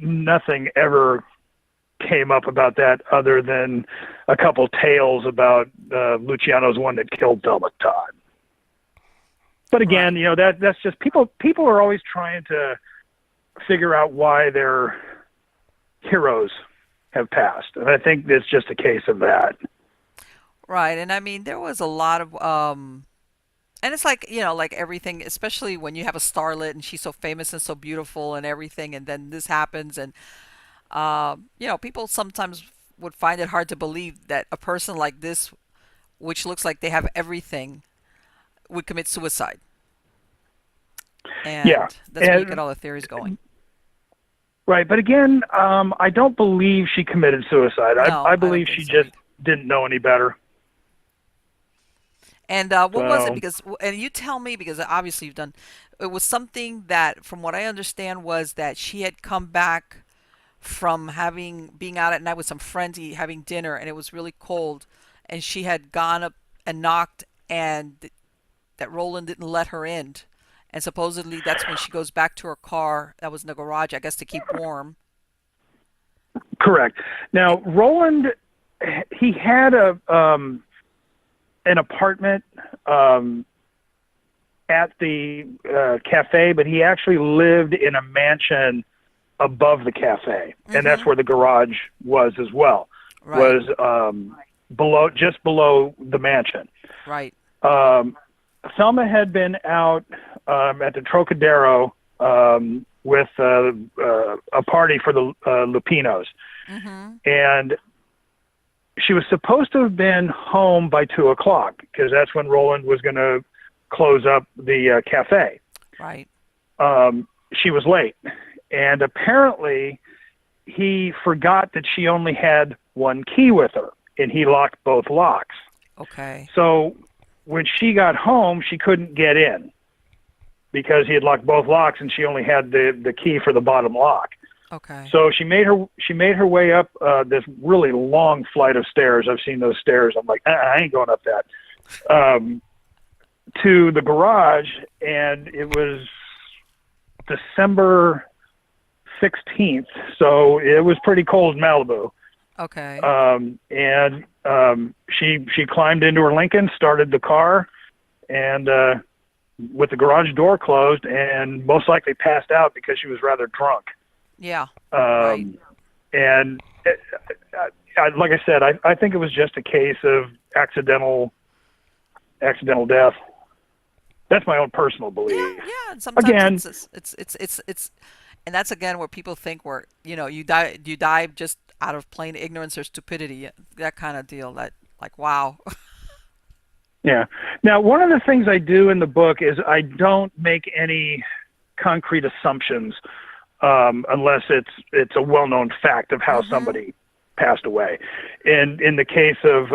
nothing ever came up about that other than a couple tales about Luciano's one that killed Thelma Todd. But again, that's just people are always trying to figure out why their heroes have passed, and I think it's just a case of that. Right. And I mean, there was a lot of and it's like, like everything, especially when you have a starlet and she's so famous and so beautiful and everything, and then this happens, and people sometimes would find it hard to believe that a person like this, which looks like they have everything, would commit suicide. And that's where you get all the theories going. Right, but again, I don't believe she committed suicide. No, I believe she just didn't know any better. And what was it? Because, and you tell me, because obviously you've done, it was something that, from what I understand, was that she had come back from being out at night with some friends, having dinner, and it was really cold, and she had gone up and knocked, and that Roland didn't let her in. And supposedly that's when she goes back to her car that was in the garage, I guess, to keep warm. Correct. Now, Roland, he had an apartment at the cafe, but he actually lived in a mansion above the cafe, and that's where the garage was as well. Right. Was just below the mansion. Right. Thelma had been out at the Trocadero with a party for the Lupinos, and she was supposed to have been home by 2:00 because that's when Roland was going to close up the cafe. Right. She was late, and apparently he forgot that she only had one key with her, and he locked both locks. Okay. So when she got home, she couldn't get in because he had locked both locks, and she only had the key for the bottom lock. Okay. So she made her way up this really long flight of stairs. I've seen those stairs. I'm like, I ain't going up that. To the garage, and it was December 16th, so it was pretty cold in Malibu. Okay. And she climbed into her Lincoln, started the car, and with the garage door closed, and most likely passed out because she was rather drunk. Yeah. Right. And like I said, I think it was just a case of accidental death. That's my own personal belief. Yeah. And sometimes again, it's and that's again where people think you die just out of plain ignorance or stupidity, that kind of deal. That, like, wow. Yeah. Now, one of the things I do in the book is I don't make any concrete assumptions unless it's a well-known fact of how somebody passed away. And in the case of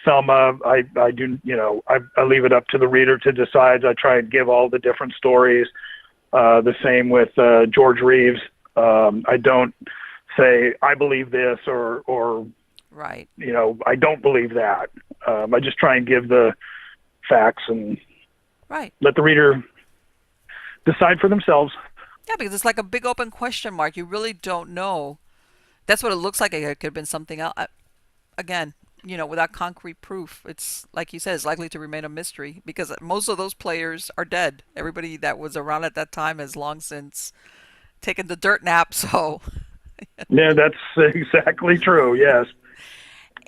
Thelma, I do, I leave it up to the reader to decide. I try and give all the different stories. The same with George Reeves. I don't say I believe this or right. I don't believe that. I just try and give the facts and let the reader decide for themselves. Yeah, because it's like a big open question mark. You really don't know. That's what it looks like. It could have been something else. Again, without concrete proof, it's like you said, it's likely to remain a mystery because most of those players are dead. Everybody that was around at that time has long since taken the dirt nap. So, yeah, that's exactly true. Yes.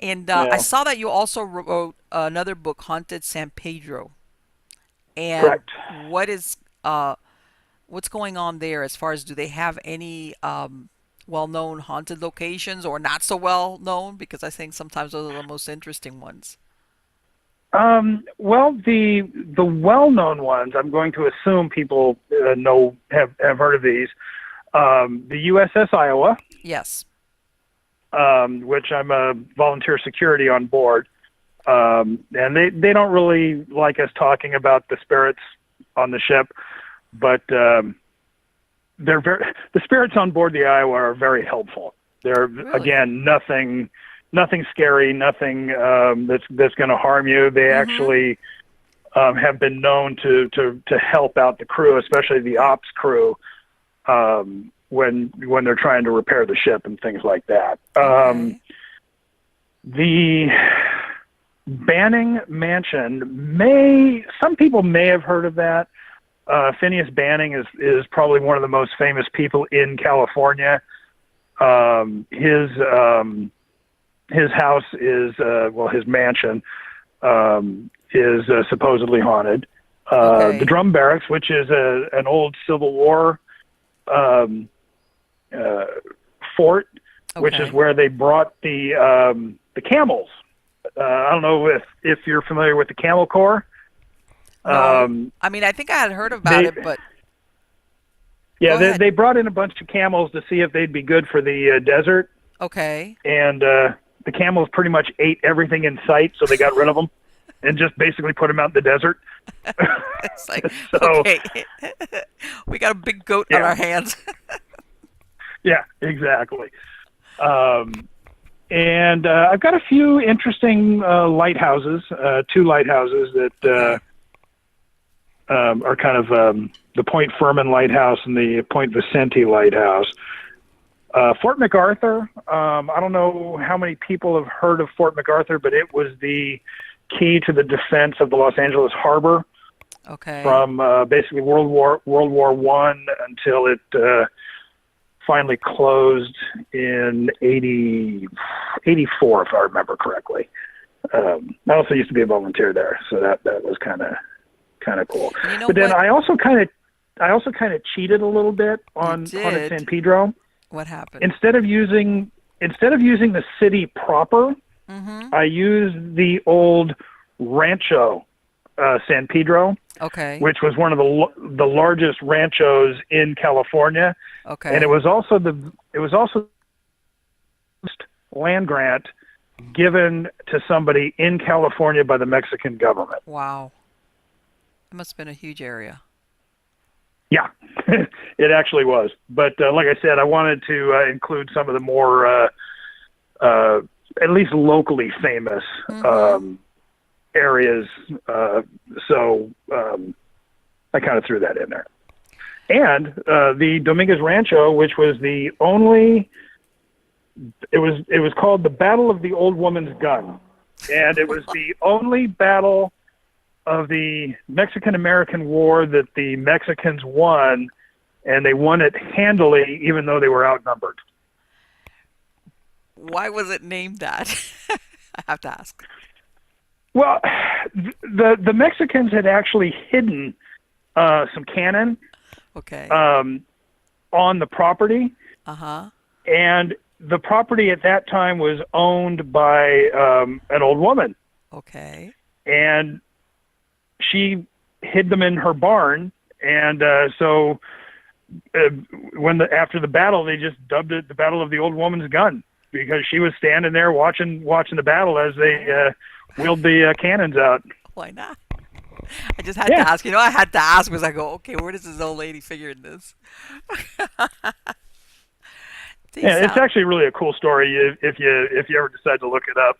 And I saw that you also wrote another book, Haunted San Pedro. And correct. What is what's going on there as far as, do they have any well-known haunted locations or not so well-known? Because I think sometimes those are the most interesting ones. Well, the well-known ones, I'm going to assume people have heard of these. The USS Iowa. Yes. Which I'm a volunteer security on board. And they don't really like us talking about the spirits on the ship, but the spirits on board the Iowa are very helpful. They're Really? again nothing scary, nothing that's going to harm you. They Mm-hmm. actually have been known to help out the crew, especially the ops crew, when they're trying to repair the ship and things like that. Okay. The Banning Mansion some people may have heard of that. Phineas Banning is probably one of the most famous people in California. His house is his mansion is supposedly haunted. The Okay. drum barracks, which is an old Civil War fort, which is Okay. where they brought the camels. I don't know if you're familiar with the Camel Corps. No. Um, I mean, I think I had heard about they it, but yeah go ahead. they brought in a bunch of camels to see if they'd be good for the desert, Okay. and the camels pretty much ate everything in sight, so they got rid of them and just basically put them out in the desert. It's like, So okay, we got a big goat on yeah, our hands. yeah, exactly. Um, and I've got a few interesting lighthouses, two lighthouses that Okay. are kind of the Point Furman Lighthouse and the Point Vicente Lighthouse. Fort MacArthur, I don't know how many people have heard of Fort MacArthur, but it was the key to the defense of the Los Angeles harbor Okay. from basically World War I until it finally closed in 84, if I remember correctly. I also used to be a volunteer there, so that was kind of cool. And you know But then what? I also kind of cheated a little bit You on Haunted San did. Pedro. What happened? Instead of using the city proper, Mm-hmm. I used the old Rancho San Pedro, Okay. which was one of the largest ranchos in California, and it Okay. was also the land grant given to somebody in California by the Mexican government. Wow. It must have been a huge area. Yeah, it actually was. But like I said, I wanted to include some of the more, at least locally famous Mm-hmm. areas. So I kind of threw that in there. And the Dominguez Rancho, which was the only, it was called the Battle of the Old Woman's Gun, and it was the only battle of the Mexican-American War that the Mexicans won, and they won it handily, even though they were outnumbered. Why was it named that? I have to ask. Well, the Mexicans had actually hidden some cannon Okay. um, on the property, Uh-huh. and the property at that time was owned by an old woman, Okay. and she hid them in her barn, and so uh, after the battle, they just dubbed it the Battle of the Old Woman's Gun because she was standing there watching the battle as they wheeled the cannons out. Why not? I just had to Yeah, ask. I had to ask because I go, okay, where does this old lady figure in this? They yeah, it's sound. actually really a cool story if you ever decide to look it up.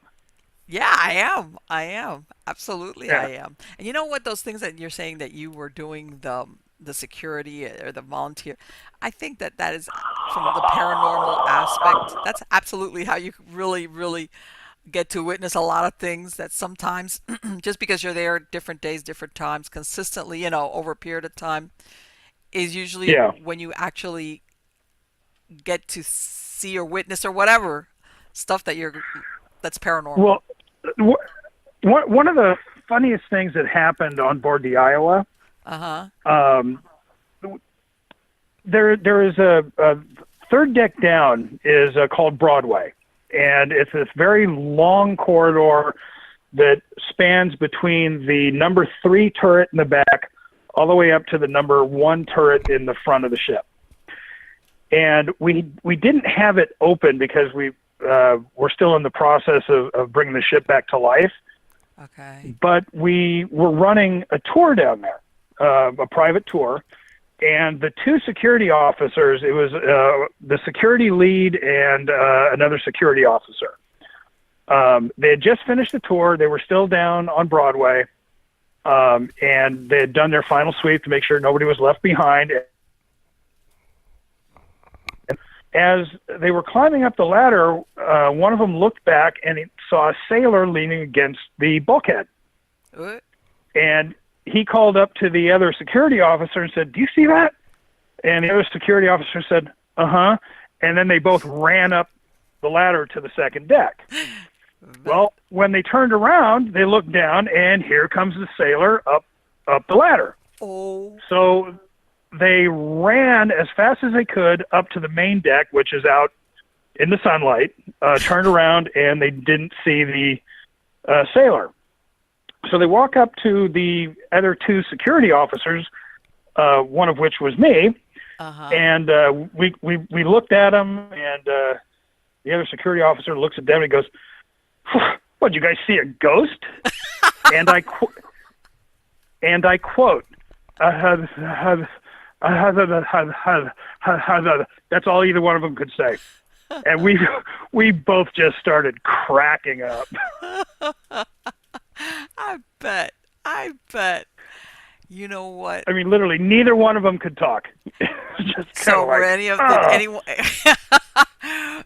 Yeah, I am. I am. Absolutely, I Yeah. am. And you know what? Those things that you're saying that you were doing the security or the volunteer, I think that that is from the paranormal aspect. That's absolutely how you really, really get to witness a lot of things that sometimes just because you're there different days, different times, consistently, over a period of time is usually Yeah. when you actually get to see or witness or whatever stuff that's paranormal. Well, one of the funniest things that happened on board the Iowa, Uh-huh. um, there is a third deck down is called Broadway, and it's this very long corridor that spans between the number 3 turret in the back all the way up to the number 1 turret in the front of the ship. And we didn't have it open because we're still in the process of bringing the ship back to life. Okay. But we were running a tour down there, a private tour, And the two security officers, it was the security lead and another security officer. They had just finished the tour. They were still down on Broadway, and they had done their final sweep to make sure nobody was left behind. As they were climbing up the ladder, one of them looked back and he saw a sailor leaning against the bulkhead. What? And he called up to the other security officer and said, "Do you see that?" And the other security officer said, "Uh-huh." And then they both ran up the ladder to the second deck. Well, when they turned around, they looked down, and here comes the sailor up the ladder. Oh. So they ran as fast as they could up to the main deck, which is out in the sunlight, turned around, and they didn't see the sailor. So they walk up to the other two security officers, one of which was me, and we looked at them, and the other security officer looks at them and he goes, "What, you guys see a ghost?" and I quote, that's all either one of them could say. And we both just started cracking up. I bet. You know what? I mean, literally, neither one of them could talk. Just So were like, any of anyone?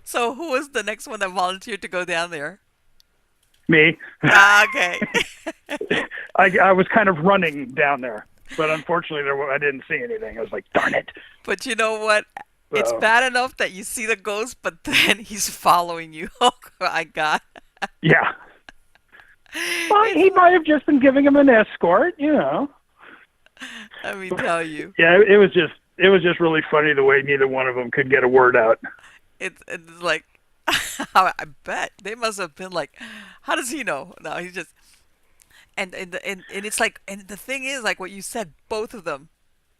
So who was the next one that volunteered to go down there? me. Okay. I was kind of running down there, but unfortunately, I didn't see anything. I was like, darn it. But you know what? It's bad enough that you see the ghost, but then he's following you. Oh my God. Yeah. Well, he might have just been giving him an escort, you know. Let me tell you. Yeah, it was just really funny the way neither one of them could get a word out. It's like, I bet they must have been like, how does he know? No, he's just, and it's like, and the thing is, like what you said, both of them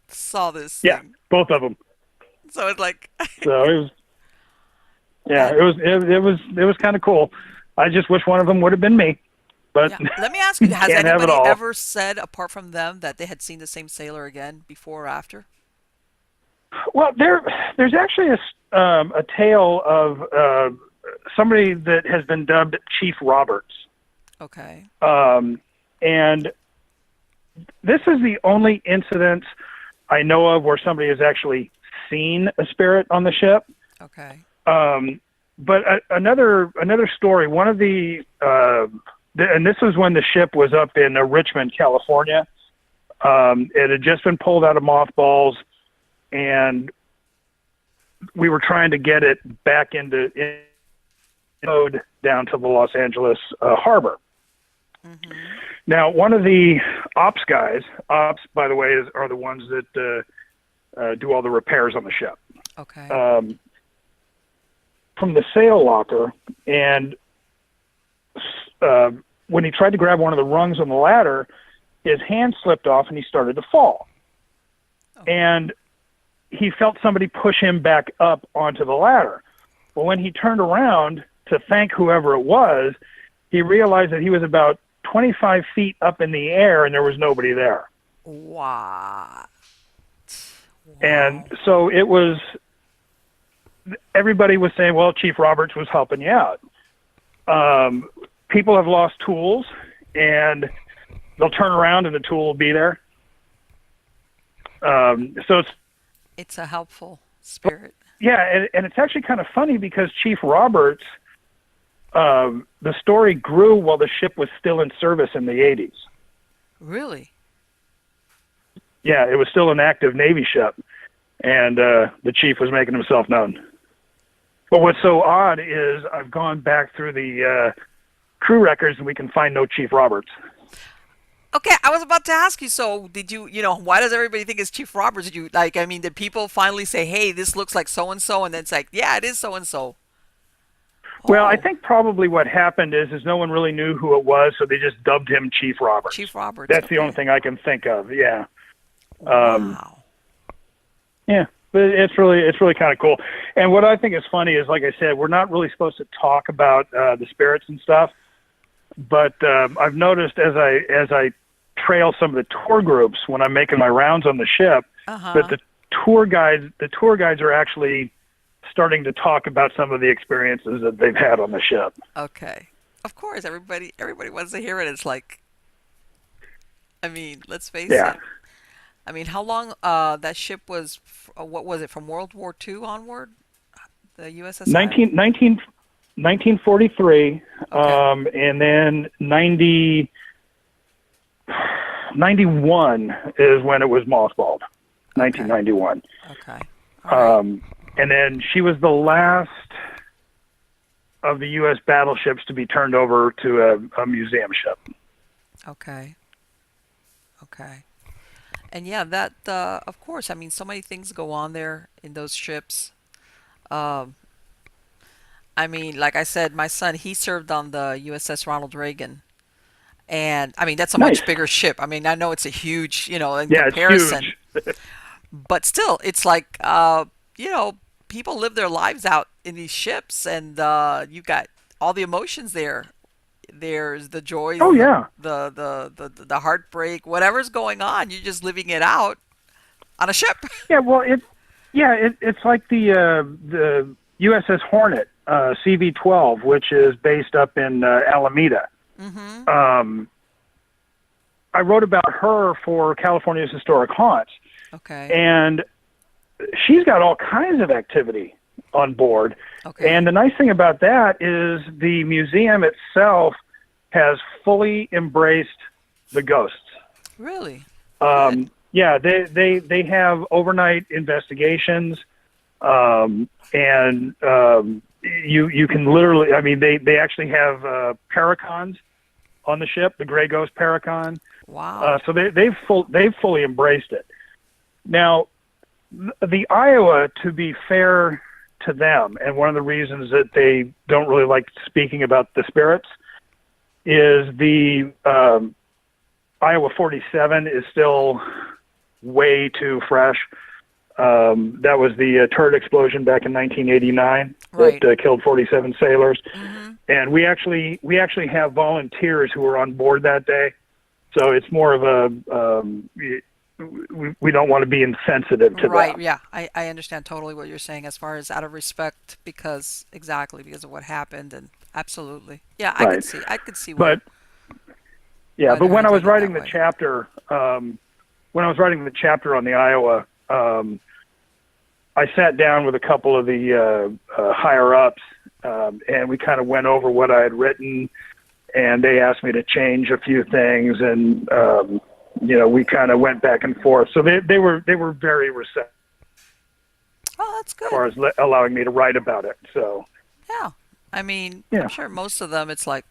saw this Yeah, thing. both of them. So it's like, So it was, yeah, it was kind of cool. I just wish one of them would have been me. But yeah. Let me ask you, has can't have it anybody all. ever said, apart from them, that they had seen the same sailor again before or after? Well, there's actually a tale of somebody that has been dubbed Chief Roberts. Okay. And this is the only incident I know of where somebody has actually seen a spirit on the ship. Okay. But another story, one of and this was when the ship was up in Richmond, California. It had just been pulled out of mothballs, and we were trying to get it back into down to the Los Angeles harbor. Mm-hmm. Now, one of the ops guys, by the way, are the ones that do all the repairs on the ship. Okay. From the sail locker, and when he tried to grab one of the rungs on the ladder, his hand slipped off and he started to fall. Oh. And he felt somebody push him back up onto the ladder. Well, when he turned around to thank whoever it was, he realized that he was about 25 feet up in the air and there was nobody there. Wow. And so it was, everybody was saying, well, Chief Roberts was helping you out. People have lost tools, and they'll turn around and the tool will be there. So it's a helpful spirit. Yeah, and it's actually kind of funny because Chief Roberts, the story grew while the ship was still in service in the 80s. Really? Yeah, it was still an active Navy ship, and the chief was making himself known. But what's so odd is I've gone back through the crew records and we can find no Chief Roberts. Okay, I was about to ask you, so did you why does everybody think it's Chief Roberts? Did people finally say, hey, this looks like so-and-so, and then it's like, yeah, it is so-and-so? Well, I think probably what happened is no one really knew who it was, so they just dubbed him Chief Roberts. Chief Roberts. That's the only thing I can think of, yeah. Wow. Yeah, but it's really kind of cool. And what I think is funny is, like I said, we're not really supposed to talk about the spirits and stuff, but I've noticed as I trail some of the tour groups when I'm making my rounds on the ship, but Uh-huh. the tour guides are actually starting to talk about some of the experiences that they've had on the ship. Okay. Of course, everybody wants to hear it. It's like, I mean, let's face Yeah, it. I mean, how long that ship was, what was it, from World War II onward? The USS Iowa? 1943, Okay. and then 91 is when it was mothballed. Okay. 1991. Okay. All right. Um, and then she was the last of the U.S. battleships to be turned over to a museum ship. Okay. Okay. And yeah, that of course, I mean, so many things go on there in those ships. Um, I mean, like I said, my son, he served on the USS Ronald Reagan. And I mean, that's a Nice. much bigger ship. I mean, I know it's a huge, in Yeah, it's comparison, huge. but still, it's like, you know, people live their lives out in these ships, and you got all the emotions there. There's the joys, Oh yeah. the heartbreak, whatever's going on, you're just living it out on a ship. Yeah. Well, it's like the USS Hornet, CV-12, which is based up in Alameda. Mm-hmm. Um, I wrote about her for California's Historic Haunts, Okay. and she's got all kinds of activity on board. Okay. And the nice thing about that is the museum itself has fully embraced the ghosts. Really? Good. Yeah, they have overnight investigations, and you can literally, I mean, they actually have paracons on the ship, the Gray Ghost Paracon. Wow. So they've fully embraced it. Now, the Iowa, to be fair to them, and one of the reasons that they don't really like speaking about the spirits is the Iowa 47 is still way too fresh. That was the turret explosion back in 1989 Right. that killed 47 sailors, Mm-hmm. and we actually have volunteers who were on board that day. So it's more of a we don't want to be insensitive to Right, them. yeah. I understand totally what you're saying as far as out of respect because of what happened and absolutely. Yeah, Right. I could see But yeah, why but they're when I was handling it writing that the way. chapter, on the Iowa, I sat down with a couple of the higher ups, and we kind of went over what I had written, and they asked me to change a few things, and we kind of went back and forth. So they were very receptive Oh, that's as good. far as allowing me to write about it. So Yeah. I mean, I'm yeah, sure most of them it's like,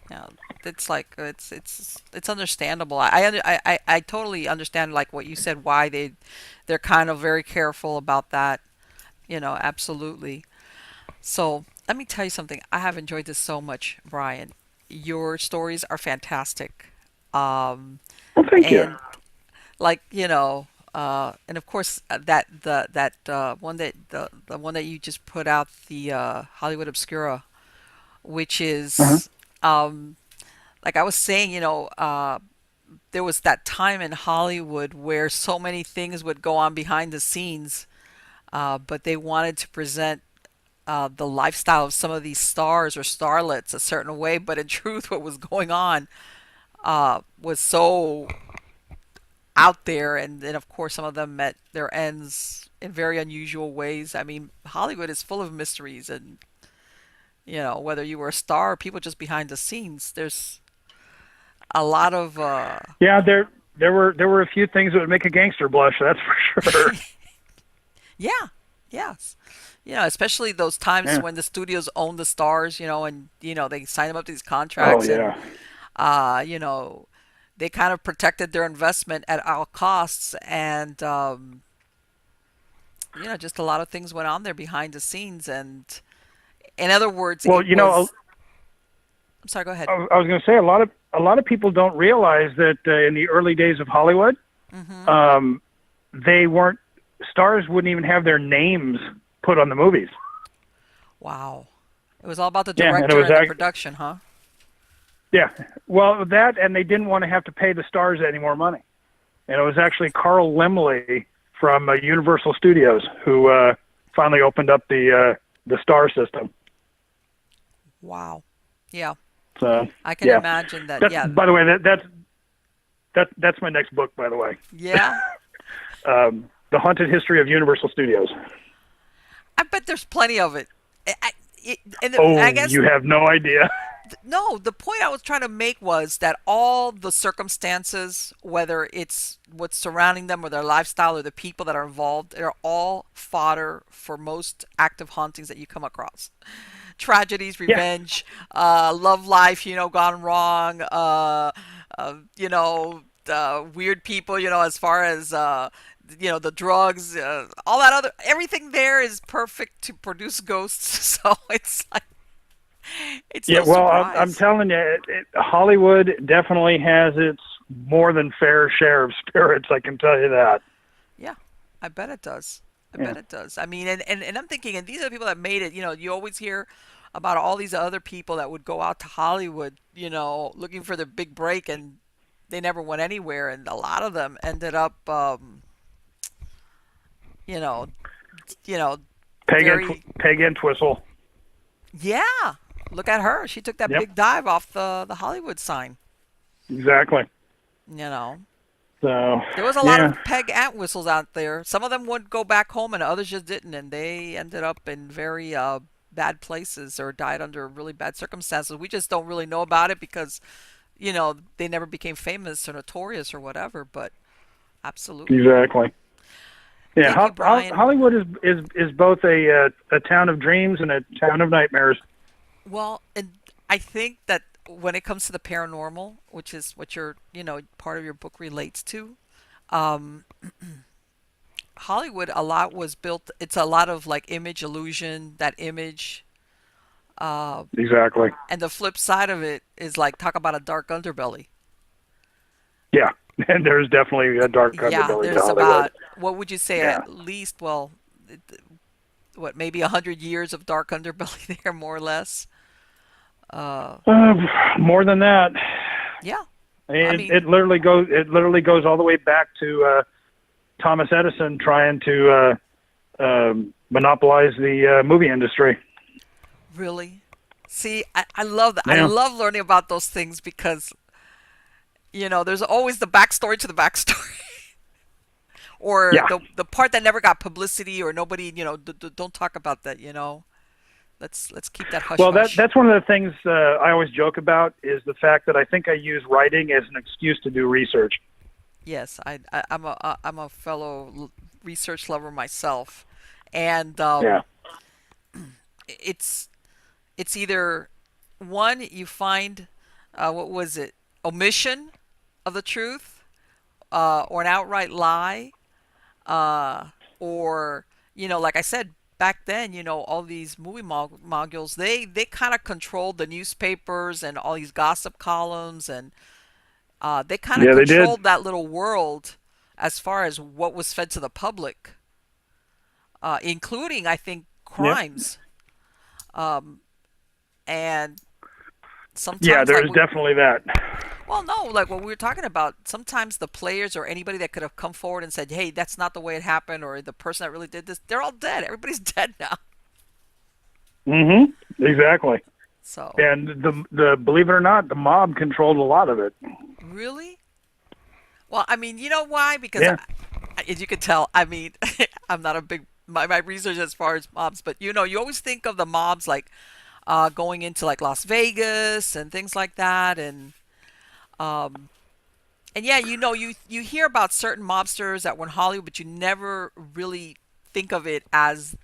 you know, it's like it's understandable. I totally understand like what you said why they're kind of very careful about that, absolutely. So let me tell you something. I have enjoyed this so much, Brian. Your stories are fantastic. Um, well, thank you. and like, and of course that one the one that you just put out, the Hollywood Obscura, which Uh-huh. is like I was saying, there was that time in Hollywood where so many things would go on behind the scenes, but they wanted to present the lifestyle of some of these stars or starlets a certain way, but in truth, what was going on was so out there, and then of course some of them met their ends in very unusual ways. I mean, Hollywood is full of mysteries, and whether you were a star or people just behind the scenes, there's a lot of Yeah, there were a few things that would make a gangster blush. That's for sure. yeah, yes. Especially those times Yeah. when the studios own the stars, and they sign them up to these Oh contracts, and yeah. uh, you know, they kind of protected their investment at all costs, and just a lot of things went on there behind the scenes, and in other words, Well, it was. I'm sorry. Go ahead. I was going to say a lot of people don't realize that in the early days of Hollywood, Mm-hmm. um, they weren't stars wouldn't even have their names put on the movies. Wow. It was all about the Yeah, and it director was and the production, huh? yeah. Well, that and they didn't want to have to pay the stars any more money. and it was actually Carl Laemmle from Universal Studios who finally opened up the star system. Wow. Yeah. So I can yeah, imagine that. that's Yeah. by the way that's my next book, by the way. Yeah. The Haunted History of Universal Studios. I bet there's plenty of it. I Oh, guess you have no idea. no. The point I was trying to make was that all the circumstances, whether it's what's surrounding them or their lifestyle or the people that are involved, they're all fodder for most active hauntings that you come across. Tragedies, Yeah, revenge, love life, gone wrong, weird people, as far as, the drugs, all that other, everything there is perfect to produce ghosts. So it's like, it's yeah. no Well, I'm surprise. telling you, Hollywood definitely has its more than fair share of spirits. I can tell you that. Yeah, I bet it does. I Yeah. bet it does. I mean, and I'm thinking, and these are the people that made it. You always hear about all these other people that would go out to Hollywood, looking for their big break, and they never went anywhere. And a lot of them ended up, you know, you know, very, Peg and Twistle. yeah. Look at her. She took that Yep, big dive off the Hollywood sign. exactly. You know, So there was a lot yeah, of peg ant whistles out there. Some of them would go back home, and others just didn't, and they ended up in very bad places or died under really bad circumstances. We just don't really know about it because they never became famous or notorious or whatever. But absolutely, exactly. Yeah, thank you, Brian. Hollywood is both a town of dreams and a town of nightmares. Well, and I think that when it comes to the paranormal, which is what your part of your book relates to, um, Hollywood a lot was built. It's a lot of like image illusion, that image. Uh, Exactly. and the flip side of it is like talk about a dark underbelly. Yeah, and there's definitely a dark Yeah, underbelly to there's Hollywood. about what would you say Yeah, at least? Well, what maybe 100 years of dark underbelly there, more or less. Uh, uh, more than that. yeah, I It, mean, it literally goes. It literally goes all the way back to Thomas Edison trying to monopolize the movie industry. really. See, I love that. I Yeah, love learning about those things because there's always the backstory to the backstory. Or yeah. the part that never got publicity or nobody don't talk about that. Let's keep that hush Well, hush. that's one of the things I always joke about is the fact that I think I use writing as an excuse to do research. Yes, I'm a fellow research lover myself, and Yeah. it's it's either one you find what was it, omission of the truth, or an outright lie, uh, or like I said back then, all these movie moguls, they kind of controlled the newspapers and all these gossip columns, and they kind of Yeah, they did. controlled that little world as far as what was fed to the public, including I think Yep. crimes, um, and Yeah, sometimes like there's definitely that. well, no, like what we were talking about, sometimes the players or anybody that could have come forward and said, hey, that's not the way it happened, or the person that really did this, they're all dead. Everybody's dead now. Exactly. So, And the believe it or not, the mob controlled a lot of it. really? Well, I mean, you know why? Because, Yeah. as you can tell, I mean, I'm not a big, my research as far as mobs, but you always think of the mobs like going into like Las Vegas and things like that. Um, and yeah, you hear about certain mobsters that were in Hollywood, but you never really think of it as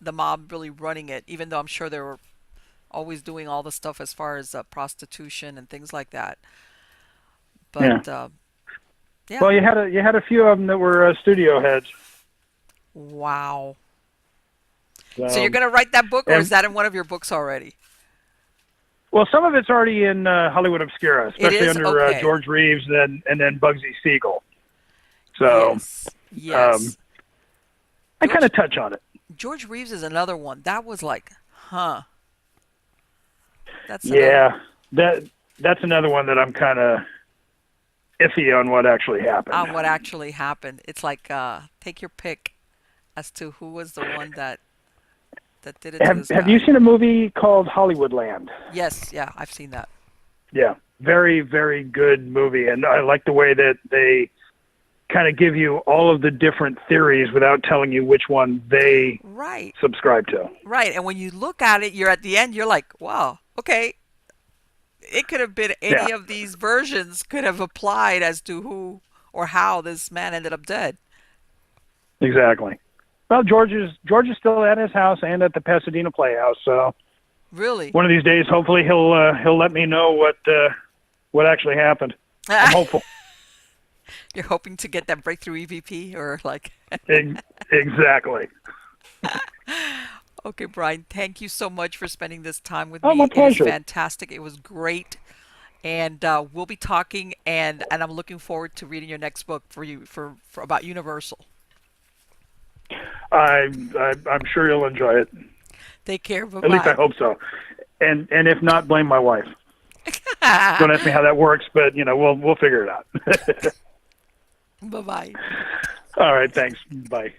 the mob really running it, even though I'm sure they were always doing all the stuff as far as prostitution and things like that. Yeah. But yeah, Well, you had a few of them that were studio heads. wow. So you're So, gonna write that book, or is and that in one of your books already? well, some of it's already in Hollywood Obscura, It especially is under okay. George Reeves and then Bugsy Siegel. So Yes, um, yes. I kind George of touch on it. George Reeves is another one. That was like, huh? That's another. Yeah, that's another one that I'm kind of iffy on what actually happened. on what actually happened. It's like take your pick as to who was the one that did it to this Have you guy. seen a movie called Hollywood Land? Yes, yeah, I've seen that. Yeah, very, very good movie, and I like the way that they kind of give you all of the different theories without telling you which one they Right, subscribe to. right. And when you look at it, you're at the end, you're like, wow, okay, it could have been Yeah, any of these versions could have applied as to who or how this man ended up dead. exactly. Well, George is still at his house and at the Pasadena Playhouse, so Really. one of these days, hopefully, he'll let me know what actually happened. I'm hopeful. You're hoping to get that breakthrough EVP or like. Exactly. Okay, Brian, thank you so much for spending this time with Oh, my me. It is pleasure. fantastic. It was great. And we'll be talking, and I'm looking forward to reading your next book for you for about Universal. I'm sure you'll enjoy it. Take care. Bye At least I bye. hope so. And if not, blame my wife. Don't ask me how that works, but we'll figure it out. Bye bye. All right, thanks. Bye.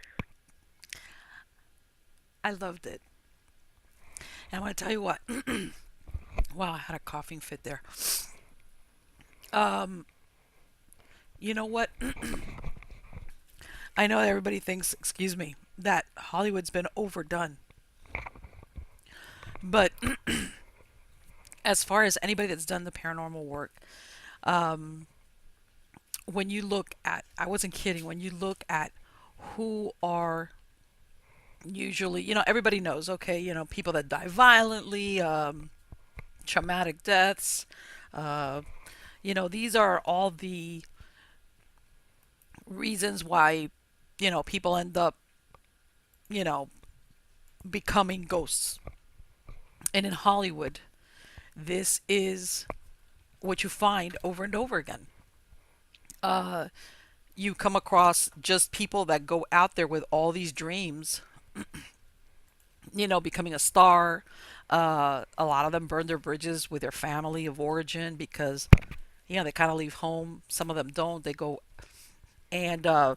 I loved it. And I want to tell you what. Wow, I had a coughing fit there. Um, you know what? I know everybody thinks, excuse me, that Hollywood's been overdone. But as far as anybody that's done the paranormal work, um, when you look at, I wasn't kidding, when you look at who are usually, everybody knows, okay, people that die violently, traumatic deaths, uh, these are all the reasons why, people end up, you know, becoming ghosts. And in Hollywood, this is what you find over and over again. Uh, you come across just people that go out there with all these dreams, becoming a star. A lot of them burn their bridges with their family of origin because, they kind of leave home. Some of them don't. They go and and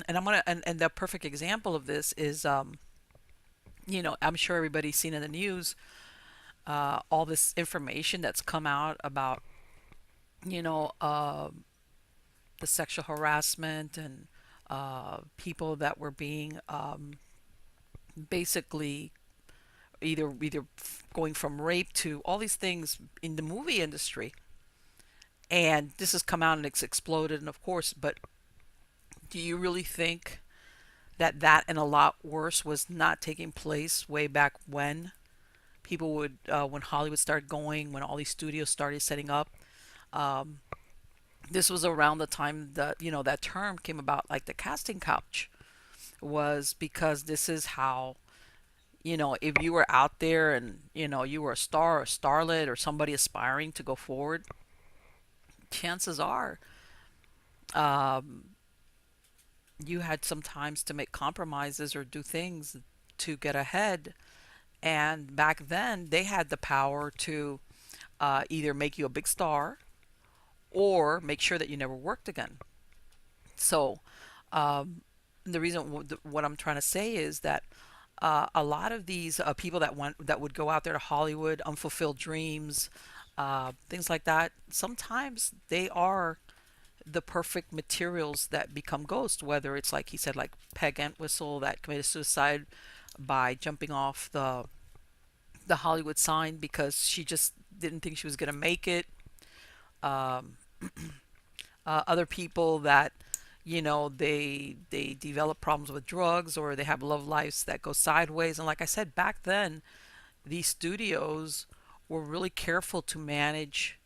I'm gonna and the perfect example of this is I'm sure everybody's seen in the news all this information that's come out about you know uh, the sexual harassment and people that were being basically either going from rape to all these things in the movie industry. And this has come out and it's exploded, and of course, but do you really think that and a lot worse was not taking place way back when people would when Hollywood started going, when all these studios started setting up? um, this was around the time that that term came about, like the casting couch was, because this is how, if you were out there and you were a star or a starlet or somebody aspiring to go forward, chances are um, you had sometimes to make compromises or do things to get ahead. And back then, they had the power to either make you a big star or make sure that you never worked again. So, the reason what I'm trying to say is that a lot of these people that would go out there to Hollywood, unfulfilled dreams, things like that, sometimes they are the perfect materials that become ghosts. Whether it's like he said, like Peg Entwistle that committed suicide by jumping off the Hollywood sign because she just didn't think she was going to make it. Um, other people that they develop problems with drugs, or they have love lives that go sideways. And like I said, back then these studios were really careful to manage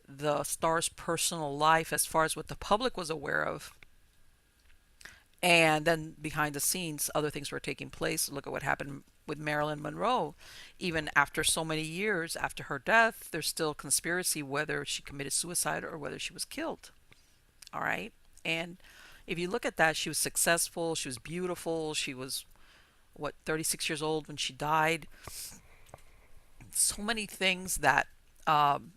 the star's personal life as far as what the public was aware of. And then behind the scenes, other things were taking place. Look at what happened with Marilyn Monroe. Even after so many years after her death, there's still conspiracy whether she committed suicide or whether she was killed. All right. And if you look at that, she was successful. She was beautiful. She was, what, 36 years old when she died. So many things that um,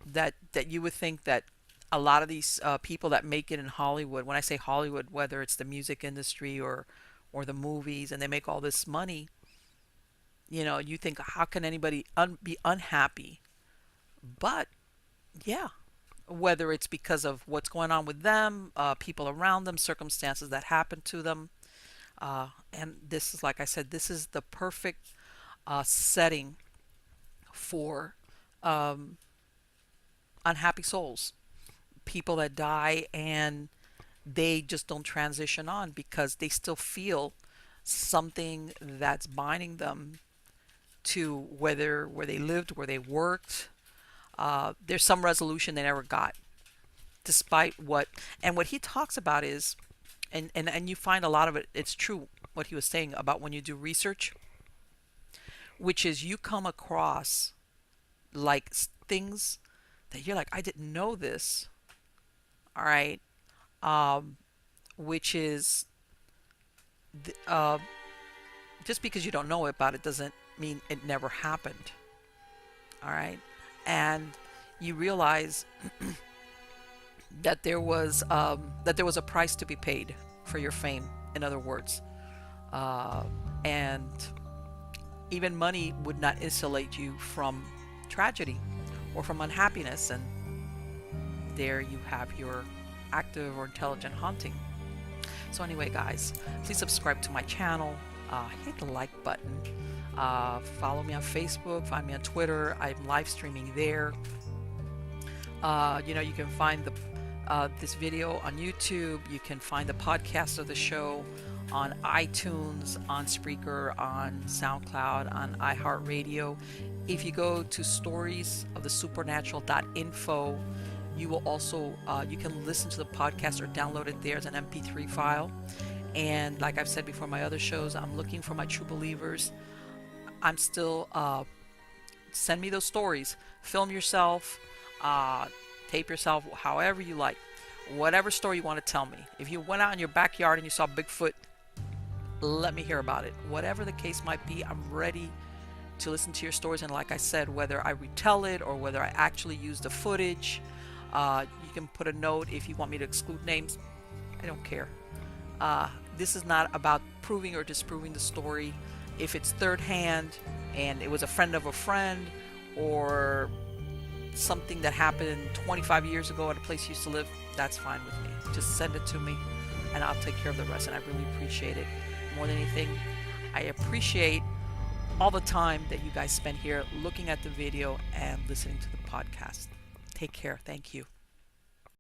that you would think that a lot of these people that make it in Hollywood, when I say Hollywood, whether it's the music industry or the movies, and they make all this money, you think, how can anybody be unhappy? But yeah, whether it's because of what's going on with them, people around them, circumstances that happen to them, and this is, like I said, this is the perfect setting for um, unhappy souls, people that die and they just don't transition on because they still feel something that's binding them to where they lived, where they worked. There's some resolution they never got, despite what he talks about is, and you find a lot of it. It's true what he was saying about when you do research, which is you come across like things that you're like, I didn't know this. All right, um, which is uh, just because you don't know about it doesn't mean it never happened. All right, and you realize that there was a price to be paid for your fame. In other words, and even money would not insulate you from tragedy or from unhappiness. And there you have your active or intelligent haunting. So anyway, guys, please subscribe to my channel. Hit the like button. Follow me on Facebook. Find me on Twitter. I'm live streaming there. You can find this video on YouTube. You can find the podcast of the show on iTunes, on Spreaker, on SoundCloud, on iHeartRadio. If you go to storiesofthesupernatural.info, you will also you can listen to the podcast or download it there as an MP3 file. And like I've said before, my other shows, I'm looking for my true believers. I'm still send me those stories. Film yourself, tape yourself, however you like. Whatever story you want to tell me. If you went out in your backyard and you saw Bigfoot, let me hear about it. Whatever the case might be, I'm ready to listen to your stories. And like I said, whether I retell it or whether I actually use the footage, you can put a note if you want me to exclude names. I don't care. This is not about proving or disproving the story. If it's third hand and it was a friend of a friend or something that happened 25 years ago at a place you used to live, that's fine with me. Just send it to me and I'll take care of the rest. And I really appreciate it. More than anything, I appreciate all the time that you guys spend here looking at the video and listening to the podcast. Take care. Thank you.